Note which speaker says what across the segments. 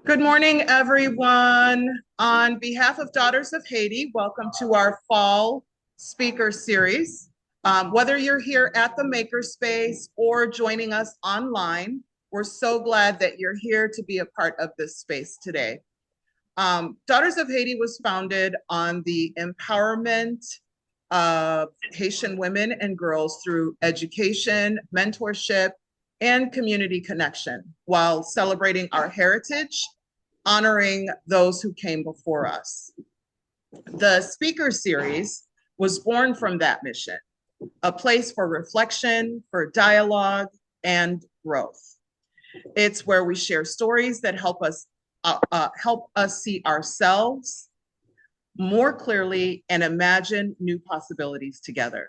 Speaker 1: Good morning, everyone. On behalf of Daughters of Haiti, welcome to our fall speaker series. Whether you're here at the Makerspace or joining us online, we're so glad that you're here to be a part of this space today. Daughters of Haiti was founded on the empowerment of Haitian women and girls through education, mentorship, and community connection while celebrating our heritage, honoring those who came before us. The speaker series was born from that mission, a place for reflection, for dialogue, and growth. It's where we share stories that help us see ourselves more clearly and imagine new possibilities together.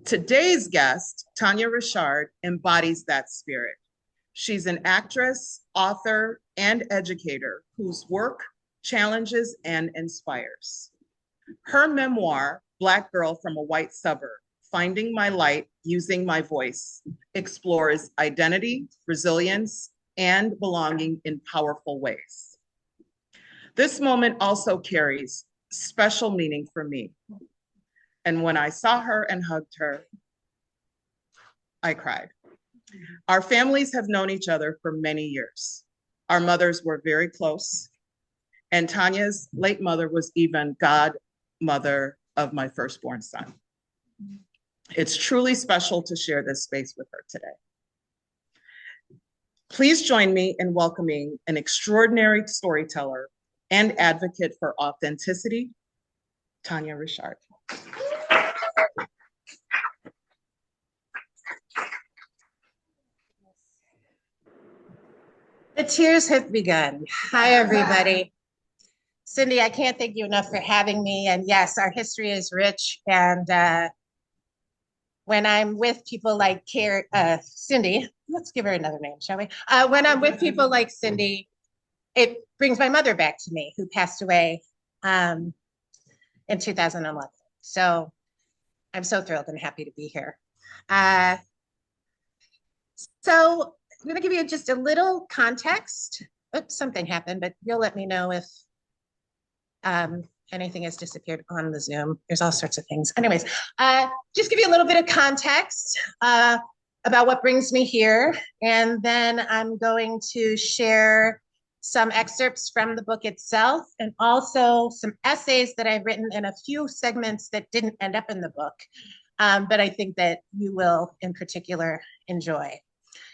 Speaker 1: Today's guest, Tania Richard, embodies that spirit. She's an actress, author, and educator whose work challenges and inspires. Her memoir, Black Girl from a White Suburb, Finding My Light, Using My Voice, explores identity, resilience, and belonging in powerful ways. This moment also carries special meaning for me. And when I saw her and hugged her, I cried. Our families have known each other for many years. Our mothers were very close, and Tania's late mother was even godmother of my firstborn son. It's truly special to share this space with her today. Please join me in welcoming an extraordinary storyteller and advocate for authenticity, Tania Richard.
Speaker 2: The tears have begun. Hi, everybody. Cyndee, I can't thank you enough for having me. And yes, our history is rich. And when I'm with people like Cyndee, let's give her another name, shall we? When I'm with people like Cyndee, it brings my mother back to me, who passed away in 2011. So I'm so thrilled and happy to be here. So I'm going to give you just a little context. Oops, something happened, but you'll let me know if anything has disappeared on the Zoom. There's all sorts of things. Anyways, just give you a little bit of context about what brings me here. And then I'm going to share some excerpts from the book itself and also some essays that I've written in a few segments that didn't end up in the book, but I think that you will in particular enjoy.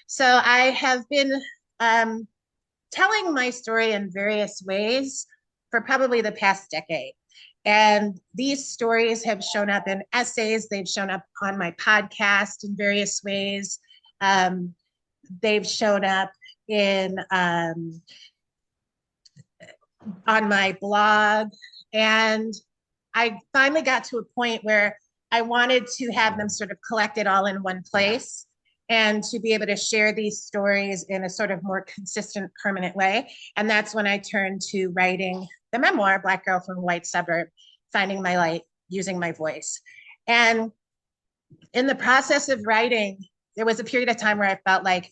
Speaker 2: So I have been telling my story in various ways for probably the past decade. And these stories have shown up in essays. They've shown up on my podcast in various ways. They've shown up on my blog. And I finally got to a point where I wanted to have them sort of collected all in one place and to be able to share these stories in a sort of more consistent, permanent way. And that's when I turned to writing the memoir, Black Girl from a White Suburb, Finding My Light, Using My Voice. And in the process of writing, there was a period of time where I felt like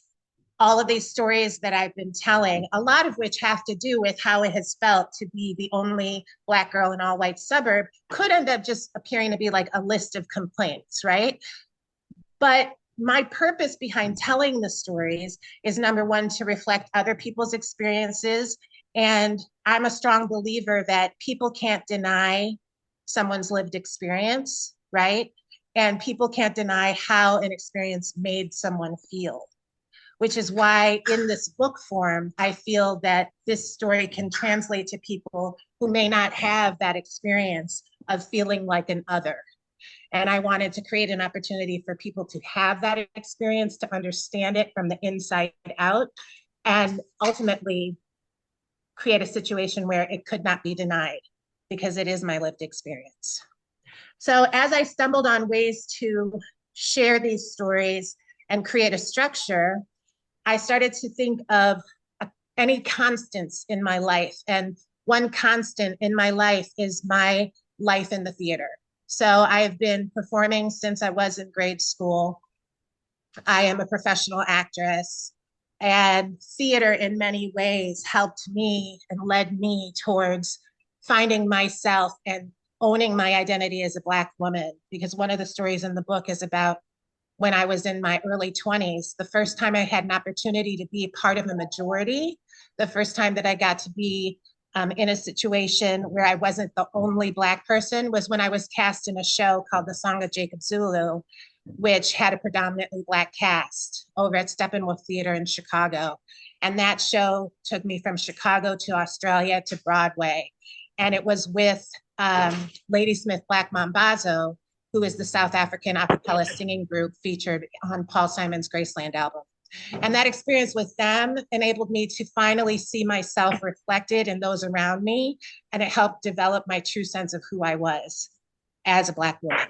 Speaker 2: all of these stories that I've been telling, a lot of which have to do with how it has felt to be the only Black girl in all white suburb, could end up just appearing to be like a list of complaints, right? But my purpose behind telling the stories is, number one, to reflect other people's experiences. And I'm a strong believer that people can't deny someone's lived experience, right? And people can't deny how an experience made someone feel, which is why in this book form, I feel that this story can translate to people who may not have that experience of feeling like an other. And I wanted to create an opportunity for people to have that experience, to understand it from the inside out, and ultimately create a situation where it could not be denied because it is my lived experience. So as I stumbled on ways to share these stories and create a structure, I started to think of any constants in my life. And one constant in my life is my life in the theater. So I've been performing since I was in grade school. I am a professional actress. And theater in many ways helped me and led me towards finding myself and owning my identity as a Black woman. Because one of the stories in the book is about when I was in my early 20s, the first time I had an opportunity to be a part of a majority, the first time that I got to be in a situation where I wasn't the only Black person was when I was cast in a show called The Song of Jacob Zulu, which had a predominantly Black cast over at Steppenwolf Theater in Chicago. And that show took me from Chicago to Australia to Broadway. And it was with Ladysmith Black Mambazo, who is the South African a cappella singing group featured on Paul Simon's Graceland album. And that experience with them enabled me to finally see myself reflected in those around me. And it helped develop my true sense of who I was as a Black woman.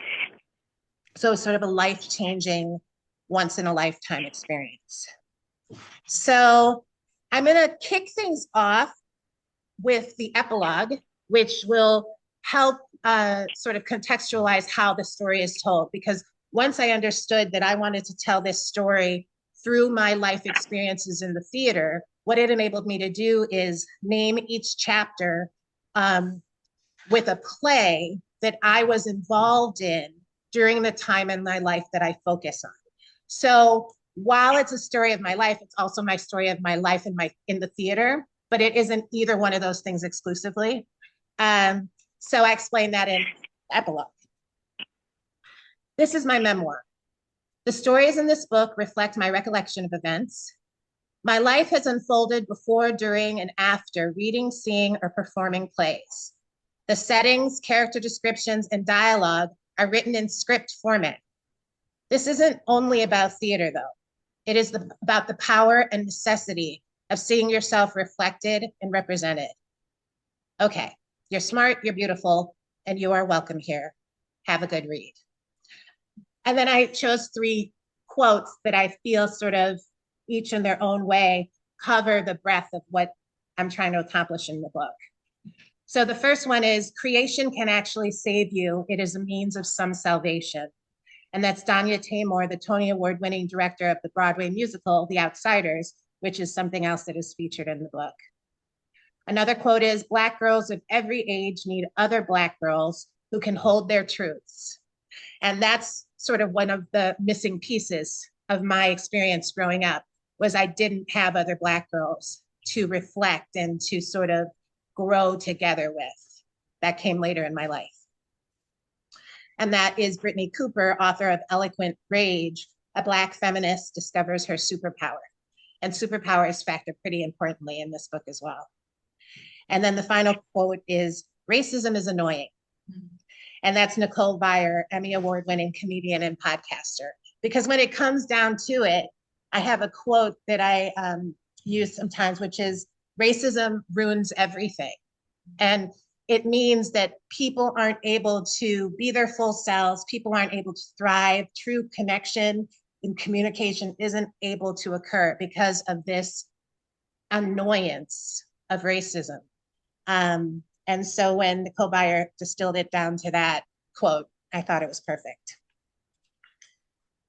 Speaker 2: So it's sort of a life-changing, once-in-a-lifetime experience. So I'm going to kick things off with the epilogue, which will help sort of contextualize how the story is told. Because once I understood that I wanted to tell this story through my life experiences in the theater, what it enabled me to do is name each chapter with a play that I was involved in during the time in my life that I focus on. So while it's a story of my life, it's also my story of my life in the theater, but it isn't either one of those things exclusively. So I explain that in the epilogue. This is my memoir. The stories in this book reflect my recollection of events. My life has unfolded before, during, and after reading, seeing, or performing plays. The settings, character descriptions, and dialogue are written in script format. This isn't only about theater, though. It is about the power and necessity of seeing yourself reflected and represented. Okay, you're smart, you're beautiful, and you are welcome here. Have a good read. And then I chose 3 quotes that I feel sort of each in their own way cover the breadth of what I'm trying to accomplish in the book. So the first one is, creation can actually save you. It is a means of some salvation. And that's Danya Taymor, the Tony Award-winning director of the Broadway musical, The Outsiders, which is something else that is featured in the book. Another quote is, Black girls of every age need other Black girls who can hold their truths. And that's sort of one of the missing pieces of my experience growing up, was I didn't have other Black girls to reflect and to sort of grow together with. That came later in my life. And that is Brittany Cooper, author of Eloquent Rage, a Black feminist discovers her superpower. And superpower is factored pretty importantly in this book as well. And then the final quote is, racism is annoying. And that's Nicole Byer, Emmy Award-winning comedian and podcaster. Because when it comes down to it, I have a quote that I use sometimes, which is, racism ruins everything. And it means that people aren't able to be their full selves. People aren't able to thrive. True connection and communication isn't able to occur because of this annoyance of racism. And so when Nicole Byer distilled it down to that quote, I thought it was perfect.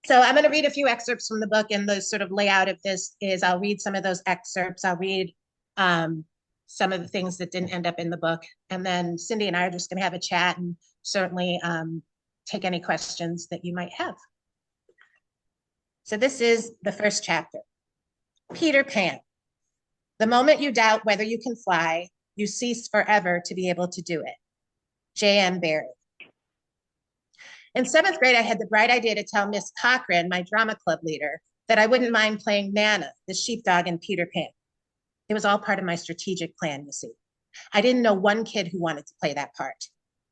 Speaker 2: So I'm going to read a few excerpts from the book, and the sort of layout of this is I'll read some of those excerpts. I'll read some of the things that didn't end up in the book. And then Cyndee and I are just going to have a chat and certainly take any questions that you might have. So this is the first chapter. Peter Pan. The moment you doubt whether you can fly, you cease forever to be able to do it. J.M. Barrie. In 7th grade, I had the bright idea to tell Miss Cochran, my drama club leader, that I wouldn't mind playing Nana, the sheepdog in Peter Pan. It was all part of my strategic plan, you see. I didn't know one kid who wanted to play that part.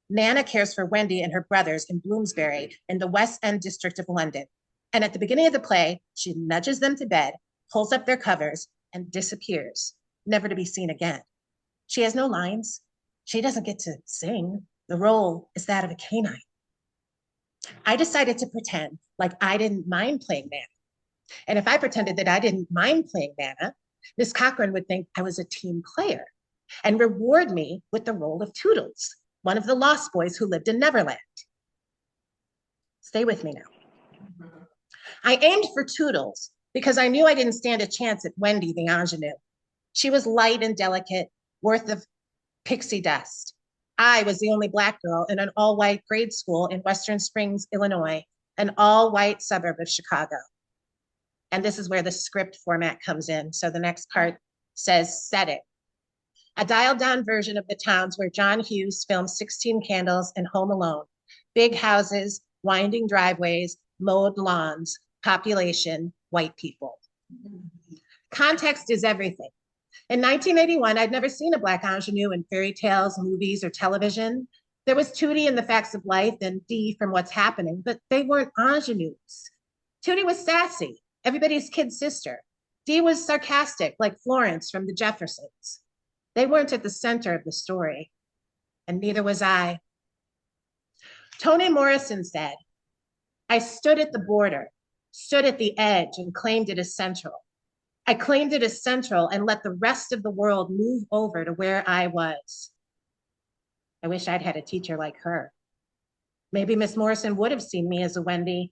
Speaker 2: Nana cares for Wendy and her brothers in Bloomsbury in the West End district of London. And at the beginning of the play, she nudges them to bed, pulls up their covers, and disappears, never to be seen again. She has no lines. She doesn't get to sing. The role is that of a canine. I decided to pretend like I didn't mind playing Nana. And if I pretended that I didn't mind playing Nana, Miss Cochran would think I was a team player and reward me with the role of Toodles, one of the lost boys who lived in Neverland. Stay with me now. I aimed for Toodles because I knew I didn't stand a chance at Wendy the ingenue. She was light and delicate, worth of pixie dust. I was the only Black girl in an all-white grade school in Western Springs, Illinois, an all-white suburb of Chicago. And this is where the script format comes in. So the next part says setting. A dialed-down version of the towns where John Hughes filmed 16 Candles and Home Alone. Big houses, winding driveways, mowed lawns, population, white people. Context is everything. In 1981, I'd never seen a Black ingenue in fairy tales, movies, or television. There was Tootie in The Facts of Life and Dee from What's Happening, but they weren't ingenues. Tootie was sassy, everybody's kid sister. Dee was sarcastic, like Florence from The Jeffersons. They weren't at the center of the story, and neither was I. Toni Morrison said, I stood at the border, stood at the edge, and claimed it as central. I claimed it as central and let the rest of the world move over to where I was. I wish I'd had a teacher like her. Maybe Miss Morrison would have seen me as a Wendy.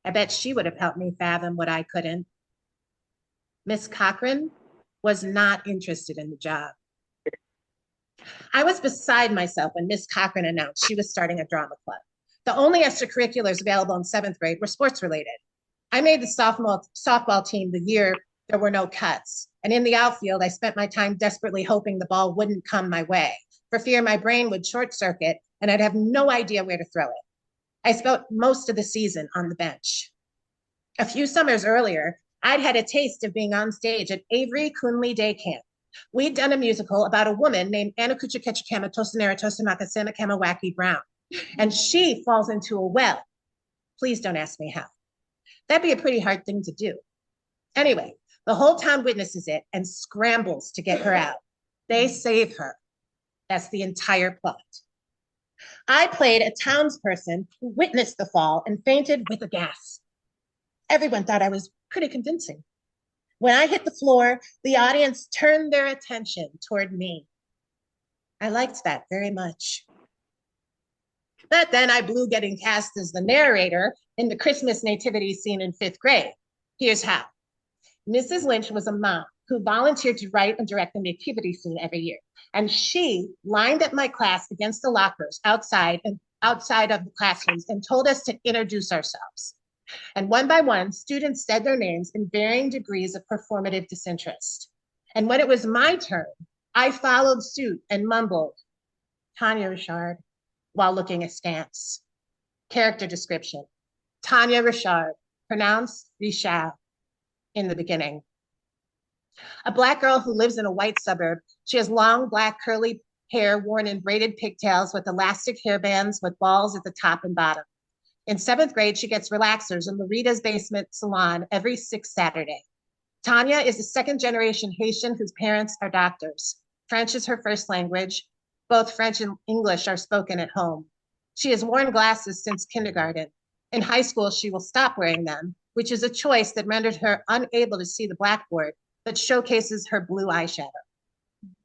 Speaker 2: I bet she would have helped me fathom what I couldn't. Miss Cochran was not interested in the job. I was beside myself when Miss Cochran announced she was starting a drama club. The only extracurriculars available in 7th grade were sports related. I made the softball team the year there were no cuts. And in the outfield, I spent my time desperately hoping the ball wouldn't come my way, for fear my brain would short circuit and I'd have no idea where to throw it. I spent most of the season on the bench. A few summers earlier, I'd had a taste of being on stage at Avery Kunle Day Camp. We'd done a musical about a woman named Anna Kuchikechikama Tosanera Tosamakasema Kamawaki Brown, and she falls into a well. Please don't ask me how. That'd be a pretty hard thing to do. Anyway, the whole town witnesses it and scrambles to get her out. They save her. That's the entire plot. I played a townsperson who witnessed the fall and fainted with a gas. Everyone thought I was pretty convincing. When I hit the floor, the audience turned their attention toward me. I liked that very much. But then I blew getting cast as the narrator in the Christmas nativity scene in 5th grade. Here's how. Mrs. Lynch was a mom who volunteered to write and direct the nativity scene every year. And she lined up my class against the lockers outside of the classrooms and told us to introduce ourselves. And one by one, students said their names in varying degrees of performative disinterest. And when it was my turn, I followed suit and mumbled, Tania Richard, while looking askance. Character description, Tania Richard, pronounced Richard in the beginning. A Black girl who lives in a white suburb. She has long black curly hair worn in braided pigtails with elastic hairbands with balls at the top and bottom. In 7th grade, she gets relaxers in Lorita's basement salon every 6th Saturday. Tania is a 2nd-generation Haitian whose parents are doctors. French is her first language. Both French and English are spoken at home. She has worn glasses since kindergarten. In high school, she will stop wearing them, which is a choice that rendered her unable to see the blackboard, but showcases her blue eyeshadow.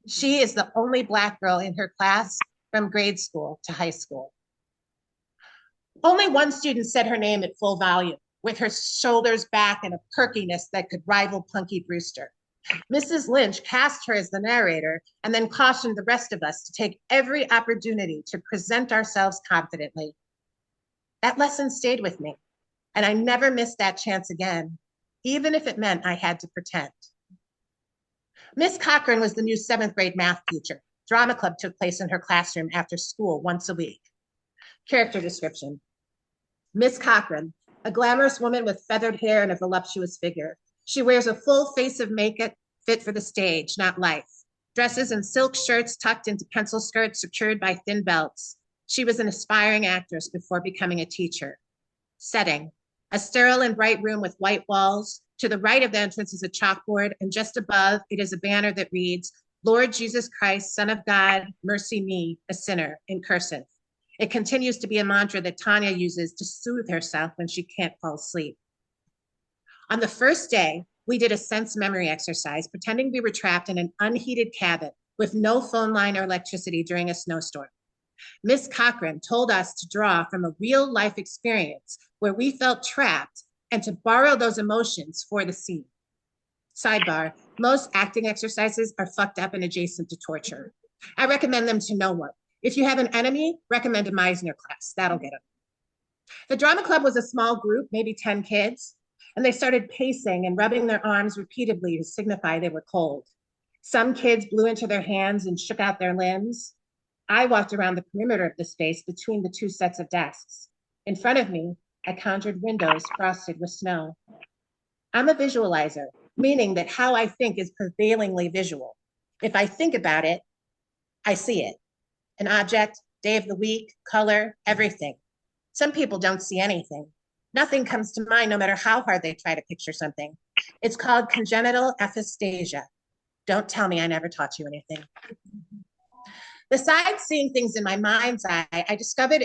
Speaker 2: She is the only Black girl in her class from grade school to high school. Only one student said her name at full volume, with her shoulders back and a perkiness that could rival Punky Brewster. Mrs. Lynch cast her as the narrator and then cautioned the rest of us to take every opportunity to present ourselves confidently. That lesson stayed with me, and I never missed that chance again, even if it meant I had to pretend. Miss Cochran was the new 7th grade math teacher. Drama club took place in her classroom after school once a week. Character description. Miss Cochran, a glamorous woman with feathered hair and a voluptuous figure. She wears a full face of makeup fit for the stage, not life. Dresses and silk shirts tucked into pencil skirts secured by thin belts. She was an aspiring actress before becoming a teacher. Setting, a sterile and bright room with white walls. To the right of the entrance is a chalkboard, and just above it is a banner that reads, Lord Jesus Christ, Son of God, mercy me, a sinner, in cursive. It continues to be a mantra that Tania uses to soothe herself when she can't fall asleep. On the first day, we did a sense memory exercise, pretending we were trapped in an unheated cabin with no phone line or electricity during a snowstorm. Miss Cochran told us to draw from a real life experience where we felt trapped and to borrow those emotions for the scene. Sidebar, most acting exercises are fucked up and adjacent to torture. I recommend them to no one. If you have an enemy, recommend a Meisner class. That'll get them. The drama club was a small group, maybe 10 kids, and they started pacing and rubbing their arms repeatedly to signify they were cold. Some kids blew into their hands and shook out their limbs. I walked around the perimeter of the space between the two sets of desks. In front of me, I conjured windows frosted with snow. I'm a visualizer, meaning that how I think is prevailingly visual. If I think about it, I see it. An object, day of the week, color, everything. Some people don't see anything. Nothing comes to mind no matter how hard they try to picture something. It's called congenital aphastasia. Don't tell me I never taught you anything. Besides seeing things in my mind's eye, I discovered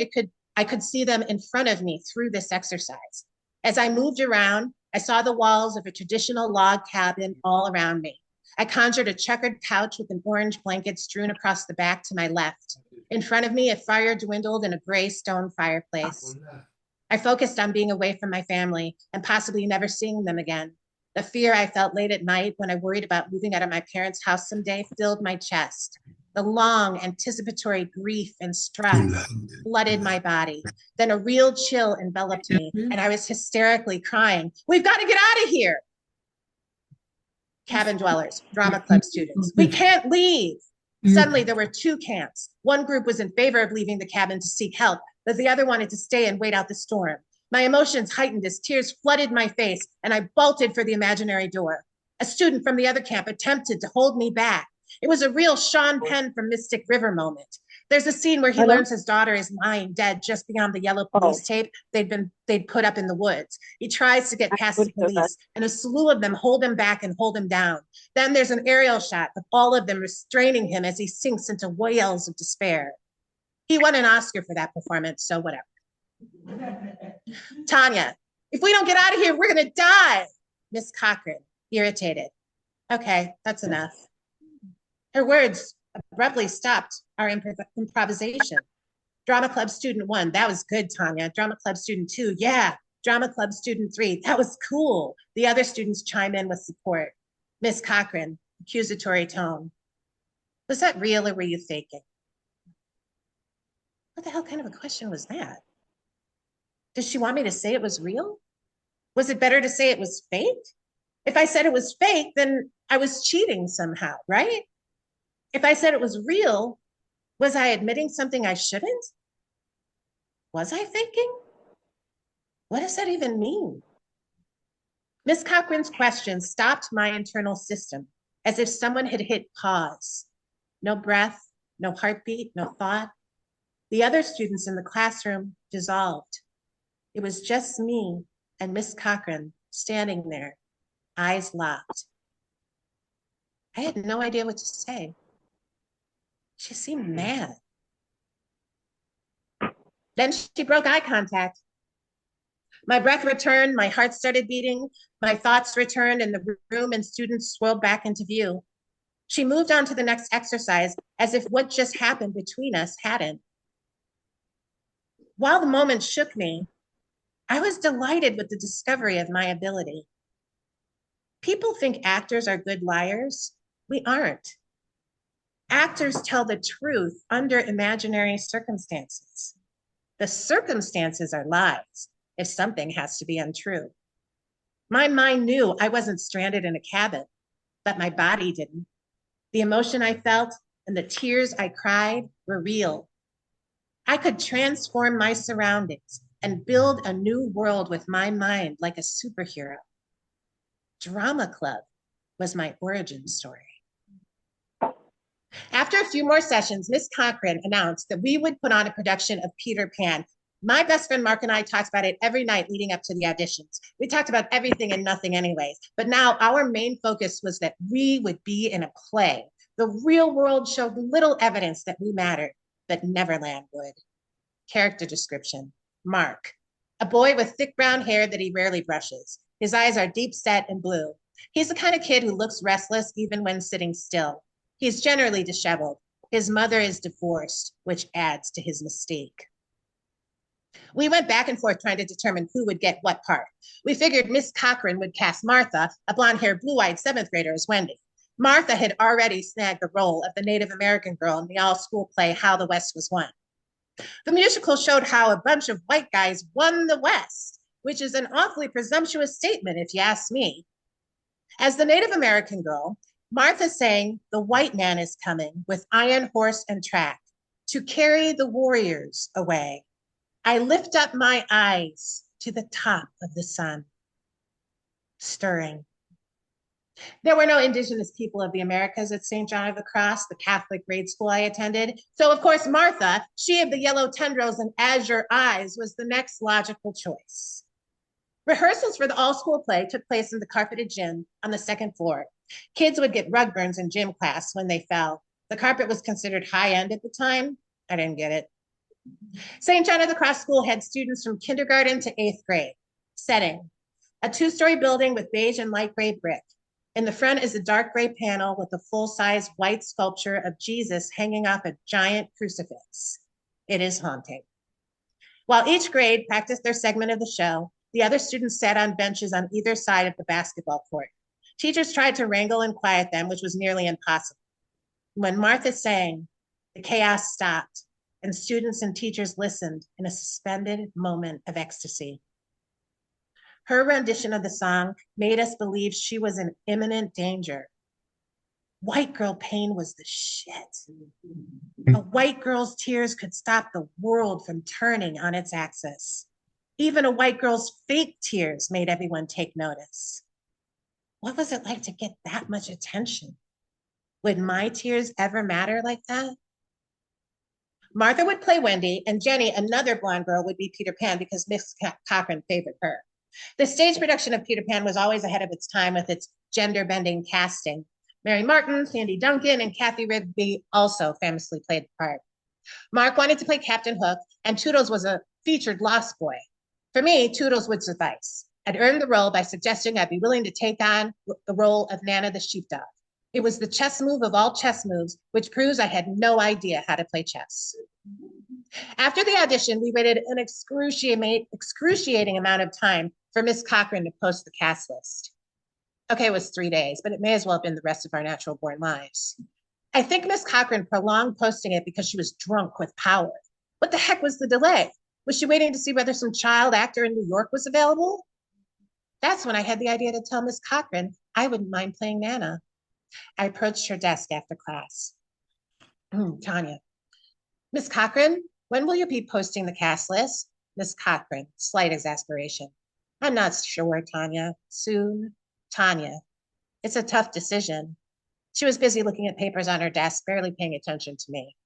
Speaker 2: I could see them in front of me through this exercise. As I moved around, I saw the walls of a traditional log cabin all around me. I conjured a checkered couch with an orange blanket strewn across the back to my left. In front of me, a fire dwindled in a gray stone fireplace. I focused on being away from my family and possibly never seeing them again. The fear I felt late at night when I worried about moving out of my parents' house someday filled my chest. The long anticipatory grief and stress flooded my body. Then a real chill enveloped me, and I was hysterically crying, "We've got to get out of here!" Cabin dwellers, drama club students, "We can't leave!" Suddenly, there were two camps. One group was in favor of leaving the cabin to seek help, but the other wanted to stay and wait out the storm. My emotions heightened as tears flooded my face, and I bolted for the imaginary door. A student from the other camp attempted to hold me back. It was a real Sean Penn from Mystic River moment. There's a scene where he learns his daughter is lying dead just beyond the yellow police tape they'd put up in the woods. He tries to get past the police, and a slew of them hold him back and hold him down. Then there's an aerial shot of all of them restraining him as he sinks into wails of despair. He won an Oscar for that performance, so whatever. Tania, "If we don't get out of here, we're gonna die." Miss Cochran, irritated. "Okay, that's enough." Her words abruptly stopped our improvisation. Drama club student 1, "That was good, Tania." Drama club student 2, "Yeah." Drama club student 3, "That was cool." The other students chime in with support. Miss Cochran, accusatory tone. "Was that real or were you faking?" What the hell kind of a question was that? Did she want me to say it was real? Was it better to say it was fake? If I said it was fake, then I was cheating somehow, right? If I said it was real, was I admitting something I shouldn't? Was I faking? What does that even mean? Miss Cochran's question stopped my internal system, as if someone had hit pause. No breath, no heartbeat, no thought. The other students in the classroom dissolved. It was just me and Miss Cochran standing there, eyes locked. I had no idea what to say. She seemed mad. Then she broke eye contact. My breath returned, my heart started beating, my thoughts returned, and the room and students swirled back into view. She moved on to the next exercise as if what just happened between us hadn't. While the moment shook me, I was delighted with the discovery of my ability. People think actors are good liars. We aren't. Actors tell the truth under imaginary circumstances. The circumstances are lies if something has to be untrue. My mind knew I wasn't stranded in a cabin, but my body didn't. The emotion I felt and the tears I cried were real. I could transform my surroundings and build a new world with my mind like a superhero. Drama club was my origin story. After a few more sessions, Miss Cochran announced that we would put on a production of Peter Pan. My best friend Mark and I talked about it every night leading up to the auditions. We talked about everything and nothing anyways, but now our main focus was that we would be in a play. The real world showed little evidence that we mattered, but Neverland would. Character description: Mark, a boy with thick brown hair that he rarely brushes. His eyes are deep set and blue. He's the kind of kid who looks restless even when sitting still. He's generally disheveled. His mother is divorced, which adds to his mystique. We went back and forth trying to determine who would get what part. We figured Miss Cochran would cast Martha, a blonde-haired, blue-eyed seventh grader, as Wendy. Martha had already snagged the role of the Native American girl in the all-school play How the West Was Won. The musical showed how a bunch of white guys won the West, which is an awfully presumptuous statement, if you ask me. As the Native American girl, Martha sang, "The white man is coming with iron horse and track to carry the warriors away. I lift up my eyes to the top of the sun." Stirring. There were no indigenous people of the Americas at St. John of the Cross, the Catholic grade school I attended. So, of course, Martha, she of the yellow tendrils and azure eyes, was the next logical choice. Rehearsals for the all-school play took place in the carpeted gym on the second floor. Kids would get rug burns in gym class when they fell. The carpet was considered high-end at the time. I didn't get it. St. John of the Cross School had students from kindergarten to 8th grade. Setting: a 2-story building with beige and light gray brick. In the front is a dark gray panel with a full-size white sculpture of Jesus hanging off a giant crucifix. It is haunting. While each grade practiced their segment of the show, the other students sat on benches on either side of the basketball court. Teachers tried to wrangle and quiet them, which was nearly impossible. When Martha sang, the chaos stopped, and students and teachers listened in a suspended moment of ecstasy. Her rendition of the song made us believe she was in imminent danger. White girl pain was the shit. A white girl's tears could stop the world from turning on its axis. Even a white girl's fake tears made everyone take notice. What was it like to get that much attention? Would my tears ever matter like that? Martha would play Wendy, and Jenny, another blonde girl, would be Peter Pan because Miss Cochran favored her. The stage production of Peter Pan was always ahead of its time with its gender-bending casting. Mary Martin, Sandy Duncan, and Kathy Rigby also famously played the part. Mark wanted to play Captain Hook, and Toodles was a featured Lost Boy. For me, Toodles would suffice. I'd earned the role by suggesting I'd be willing to take on the role of Nana the sheepdog. It was the chess move of all chess moves, which proves I had no idea how to play chess. After the audition, we waited an excruciating amount of time for Miss Cochran to post the cast list. Okay, it was 3 days, but it may as well have been the rest of our natural born lives. I think Miss Cochran prolonged posting it because she was drunk with power. What the heck was the delay? Was she waiting to see whether some child actor in New York was available? That's when I had the idea to tell Miss Cochran I wouldn't mind playing Nana. I approached her desk after class. Tania. Miss Cochran, when will you be posting the cast list? Miss Cochran, slight exasperation. I'm not sure, Tania. Soon. Tania. It's a tough decision. She was busy looking at papers on her desk, barely paying attention to me.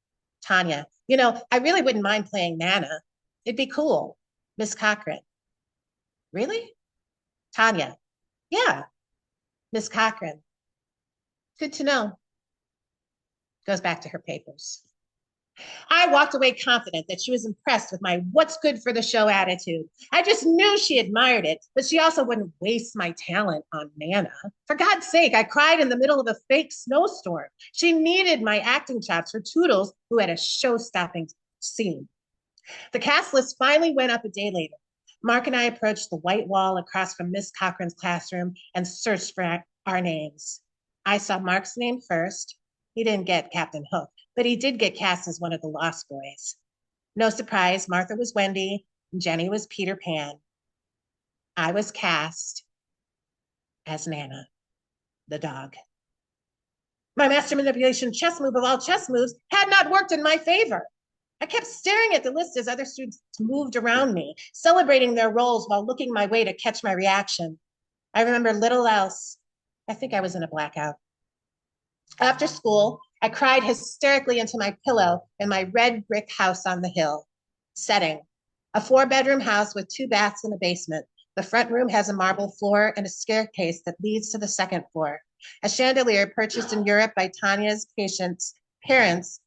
Speaker 2: Tania, I really wouldn't mind playing Nana. It'd be cool. Miss Cochran. Really? Tania. Yeah. Miss Cochran. Good to know. Goes back to her papers. I walked away confident that she was impressed with my what's good for the show attitude. I just knew she admired it, but she also wouldn't waste my talent on Nana. For God's sake, I cried in the middle of a fake snowstorm. She needed my acting chops for Toodles, who had a show-stopping scene. The cast list finally went up a day later. Mark and I approached the white wall across from Miss Cochran's classroom and searched for our names. I saw Mark's name first. He didn't get Captain Hook, but he did get cast as one of the Lost Boys. No surprise, Martha was Wendy, and Jenny was Peter Pan. I was cast as Nana, the dog. My master manipulation chess move of all chess moves had not worked in my favor. I kept staring at the list as other students moved around me, celebrating their roles while looking my way to catch my reaction. I remember little else. I think I was in a blackout. After school, I cried hysterically into my pillow in my red brick house on the hill. Setting: a 4-bedroom house with 2 baths and a basement. The front room has a marble floor and a staircase that leads to the second floor. A chandelier purchased in Europe by Tania's parents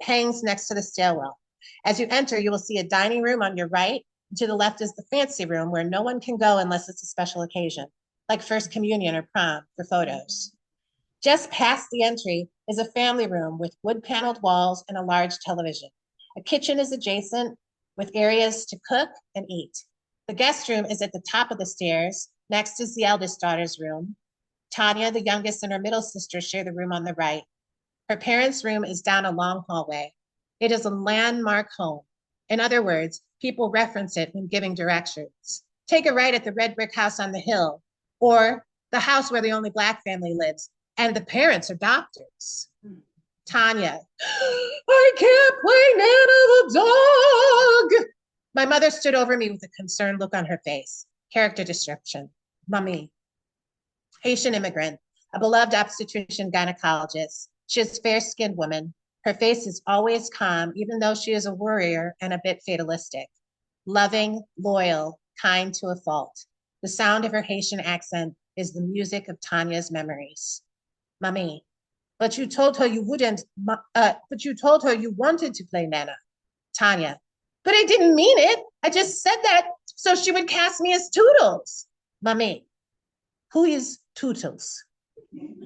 Speaker 2: hangs next to the stairwell. As you enter, you will see a dining room on your right. To the left is the fancy room where no one can go unless it's a special occasion, like First Communion or prom for photos. Just past the entry is a family room with wood-paneled walls and a large television. A kitchen is adjacent, with areas to cook and eat. The guest room is at the top of the stairs. Next is the eldest daughter's room. Tania, the youngest, and her middle sister share the room on the right. Her parents' room is down a long hallway. It is a landmark home. In other words, people reference it when giving directions. Take a right at the red brick house on the hill, or the house where the only Black family lives, and the parents are doctors. Tania, I can't play Nana the dog. My mother stood over me with a concerned look on her face. Character description, Mummy. Haitian immigrant, a beloved obstetrician gynecologist. She is a fair-skinned woman. Her face is always calm, even though she is a worrier and a bit fatalistic. Loving, loyal, kind to a fault. The sound of her Haitian accent is the music of Tania's memories. Mummy, but you told her you wouldn't, but you told her you wanted to play Nana. Tania, but I didn't mean it. I just said that so she would cast me as Toodles. Mummy, who is Toodles?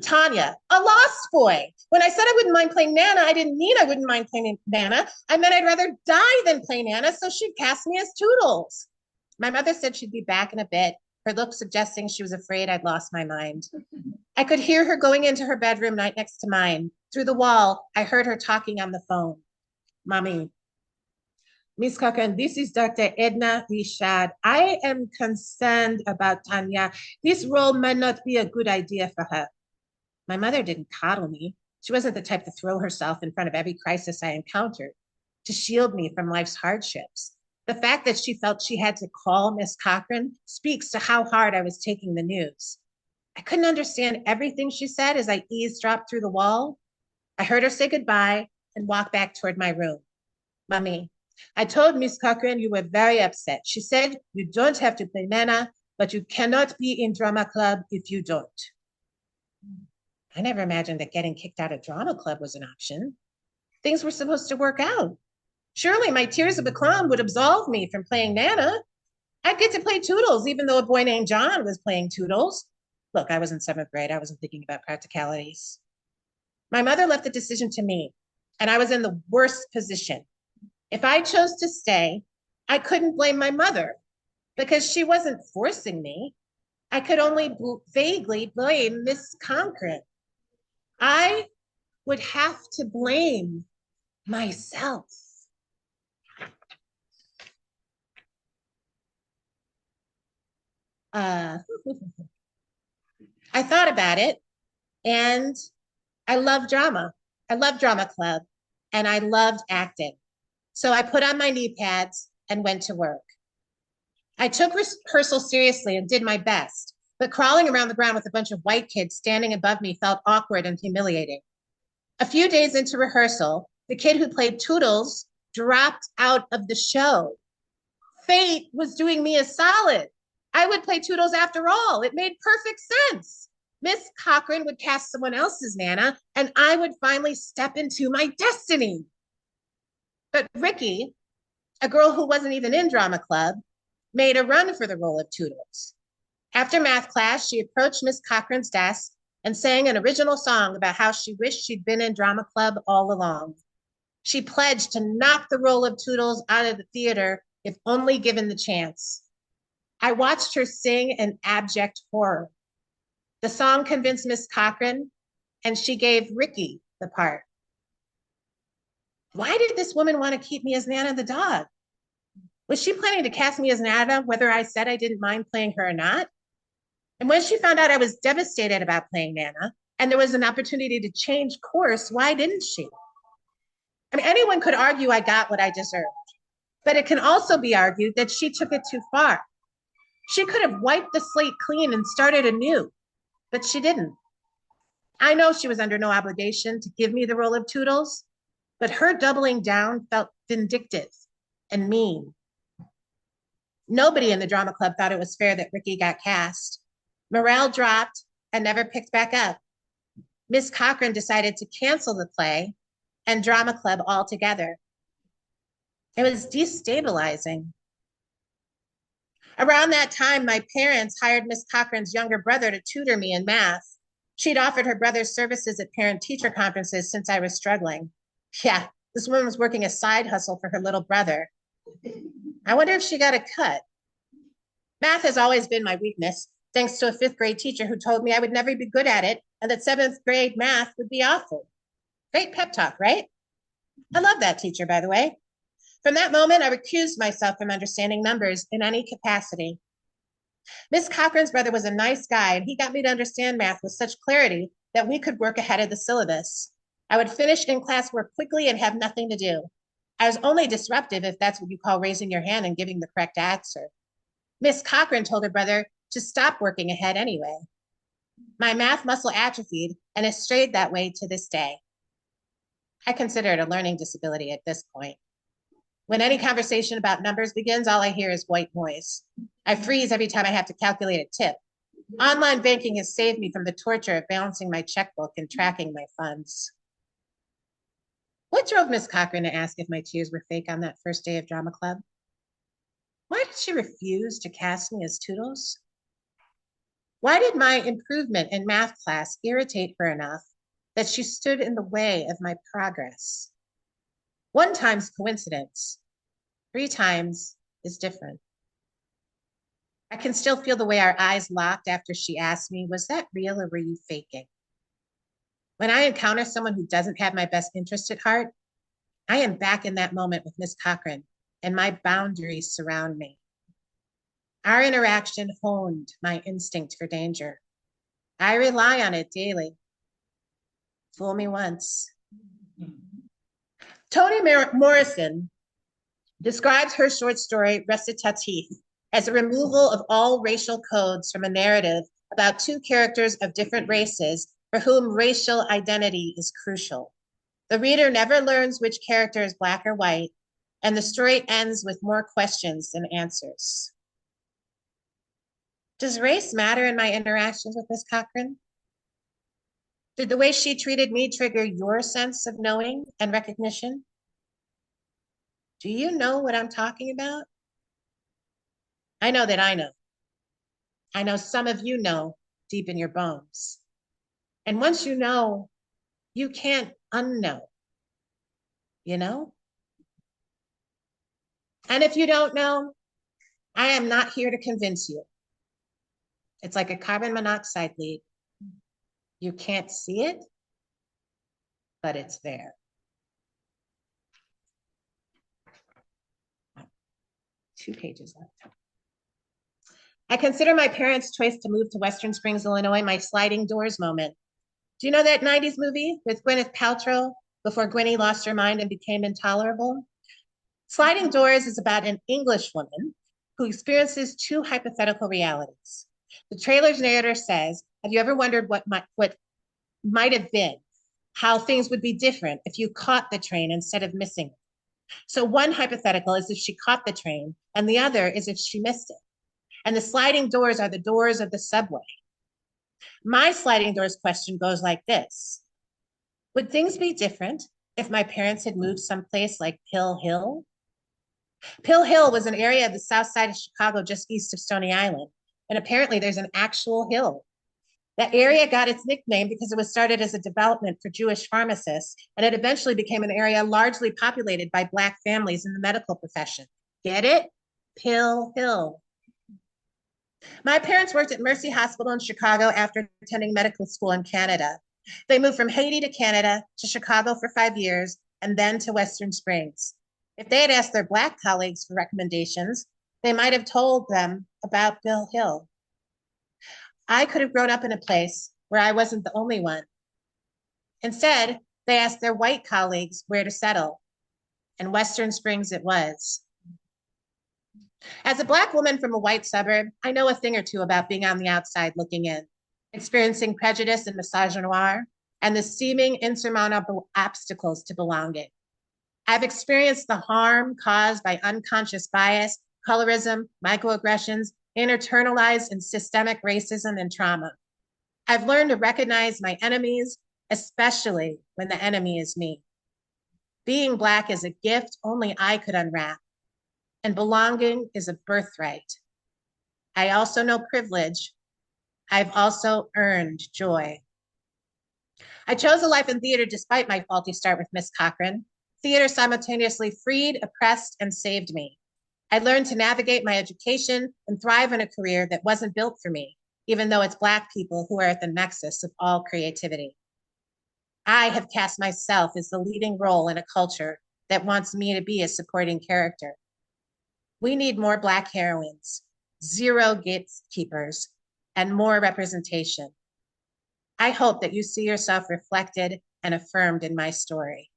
Speaker 2: Tania, a lost boy. When I said I wouldn't mind playing Nana, I didn't mean I wouldn't mind playing Nana. I meant I'd rather die than play Nana, so she'd cast me as Toodles. My mother said she'd be back in a bit, her look suggesting she was afraid I'd lost my mind. I could hear her going into her bedroom right next to mine. Through the wall, I heard her talking on the phone. Mommy, Miss Cochran, this is Dr. Edna Richard. I am concerned about Tania. This role might not be a good idea for her. My mother didn't coddle me. She wasn't the type to throw herself in front of every crisis I encountered, to shield me from life's hardships. The fact that she felt she had to call Miss Cochran speaks to how hard I was taking the news. I couldn't understand everything she said as I eavesdropped through the wall. I heard her say goodbye and walk back toward my room. Mommy, I told Miss Cochran you were very upset. She said you don't have to play Nana, but you cannot be in drama club if you don't. I never imagined that getting kicked out of drama club was an option. Things were supposed to work out. Surely my tears of a clown would absolve me from playing Nana. I'd get to play Toodles, even though a boy named John was playing Toodles. Look, I was in 7th grade. I wasn't thinking about practicalities. My mother left the decision to me, and I was in the worst position. If I chose to stay, I couldn't blame my mother because she wasn't forcing me. I could only vaguely blame Miss Cochran. I would have to blame myself. I thought about it, and I love drama. I love drama club, and I loved acting. So I put on my knee pads and went to work. I took rehearsal seriously and did my best, but crawling around the ground with a bunch of white kids standing above me felt awkward and humiliating. A few days into rehearsal, the kid who played Toodles dropped out of the show. Fate was doing me a solid. I would play Toodles after all. It made perfect sense. Miss Cochran would cast someone else's Nana, and I would finally step into my destiny. But Ricky, a girl who wasn't even in drama club, made a run for the role of Toodles. After math class, she approached Miss Cochran's desk and sang an original song about how she wished she'd been in drama club all along. She pledged to knock the role of Toodles out of the theater if only given the chance. I watched her sing in abject horror. The song convinced Miss Cochran, and she gave Ricky the part. Why did this woman want to keep me as Nana the dog? Was she planning to cast me as Nana, whether I said I didn't mind playing her or not? And when she found out I was devastated about playing Nana, and there was an opportunity to change course, why didn't she? I mean, anyone could argue I got what I deserved, but it can also be argued that she took it too far. She could have wiped the slate clean and started anew, but she didn't. I know she was under no obligation to give me the role of Toodles, but her doubling down felt vindictive and mean. Nobody in the drama club thought it was fair that Ricky got cast. Morale dropped and never picked back up. Miss Cochran decided to cancel the play and drama club altogether. It was destabilizing. Around that time, my parents hired Miss Cochran's younger brother to tutor me in math. She'd offered her brother's services at parent-teacher conferences since I was struggling. Yeah, this woman was working a side hustle for her little brother. I wonder if she got a cut. Math has always been my weakness, thanks to a fifth grade teacher who told me I would never be good at it and that seventh grade math would be awful. Great pep talk, right? I love that teacher, by the way. From that moment, I recused myself from understanding numbers in any capacity. Miss Cochran's brother was a nice guy, and he got me to understand math with such clarity that we could work ahead of the syllabus. I would finish in-class work quickly and have nothing to do. I was only disruptive if that's what you call raising your hand and giving the correct answer. Miss Cochran told her brother to stop working ahead anyway. My math muscle atrophied and has stayed that way to this day. I consider it a learning disability at this point. When any conversation about numbers begins, all I hear is white noise. I freeze every time I have to calculate a tip. Online banking has saved me from the torture of balancing my checkbook and tracking my funds. What drove Miss Cochran to ask if my tears were fake on that first day of drama club? Why did she refuse to cast me as Toodles? Why did my improvement in math class irritate her enough that she stood in the way of my progress? One time's coincidence, 3 times is different. I can still feel the way our eyes locked after she asked me, was that real or were you faking? When I encounter someone who doesn't have my best interest at heart, I am back in that moment with Miss Cochran, and my boundaries surround me. Our interaction honed my instinct for danger. I rely on it daily. Fool me once. Toni Morrison describes her short story, Recitatif, as a removal of all racial codes from a narrative about 2 characters of different races for whom racial identity is crucial. The reader never learns which character is Black or white, and the story ends with more questions than answers. Does race matter in my interactions with Miss Cochran? Did the way she treated me trigger your sense of knowing and recognition? Do you know what I'm talking about? I know that I know. I know some of you know deep in your bones. And once you know, you can't unknow, you know? And if you don't know, I am not here to convince you. It's like a carbon monoxide leak. You can't see it, but it's there. Two pages left. I consider my parents' choice to move to Western Springs, Illinois, my sliding doors moment. Do you know that 90s movie with Gwyneth Paltrow before Gwynnie lost her mind and became intolerable? Sliding Doors is about an English woman who experiences 2 hypothetical realities. The trailer's narrator says, have you ever wondered what might have been, how things would be different if you caught the train instead of missing it? So one hypothetical is if she caught the train, and the other is if she missed it. And the sliding doors are the doors of the subway. My sliding doors question goes like this. Would things be different if my parents had moved someplace like Pill Hill? Pill Hill was an area of the south side of Chicago just east of Stony Island. And apparently there's an actual hill. That area got its nickname because it was started as a development for Jewish pharmacists, and it eventually became an area largely populated by Black families in the medical profession. Get it? Pill Hill. My parents worked at Mercy Hospital in Chicago after attending medical school in Canada. They moved from Haiti to Canada to Chicago for 5 years and then to Western Springs. If they had asked their Black colleagues for recommendations, they might have told them about Pill Hill. I could have grown up in a place where I wasn't the only one. Instead, they asked their white colleagues where to settle, and Western Springs it was. As a Black woman from a white suburb, I know a thing or two about being on the outside looking in, experiencing prejudice and misogynoir, and the seeming insurmountable obstacles to belonging. I've experienced the harm caused by unconscious bias, colorism, microaggressions, internalized and systemic racism and trauma. I've learned to recognize my enemies, especially when the enemy is me. Being Black is a gift only I could unwrap, and belonging is a birthright. I also know privilege. I've also earned joy. I chose a life in theater despite my faulty start with Miss Cochran. Theater simultaneously freed, oppressed, and saved me. I learned to navigate my education and thrive in a career that wasn't built for me, even though it's Black people who are at the nexus of all creativity. I have cast myself as the leading role in a culture that wants me to be a supporting character. We need more Black heroines, zero gatekeepers, and more representation. I hope that you see yourself reflected and affirmed in my story.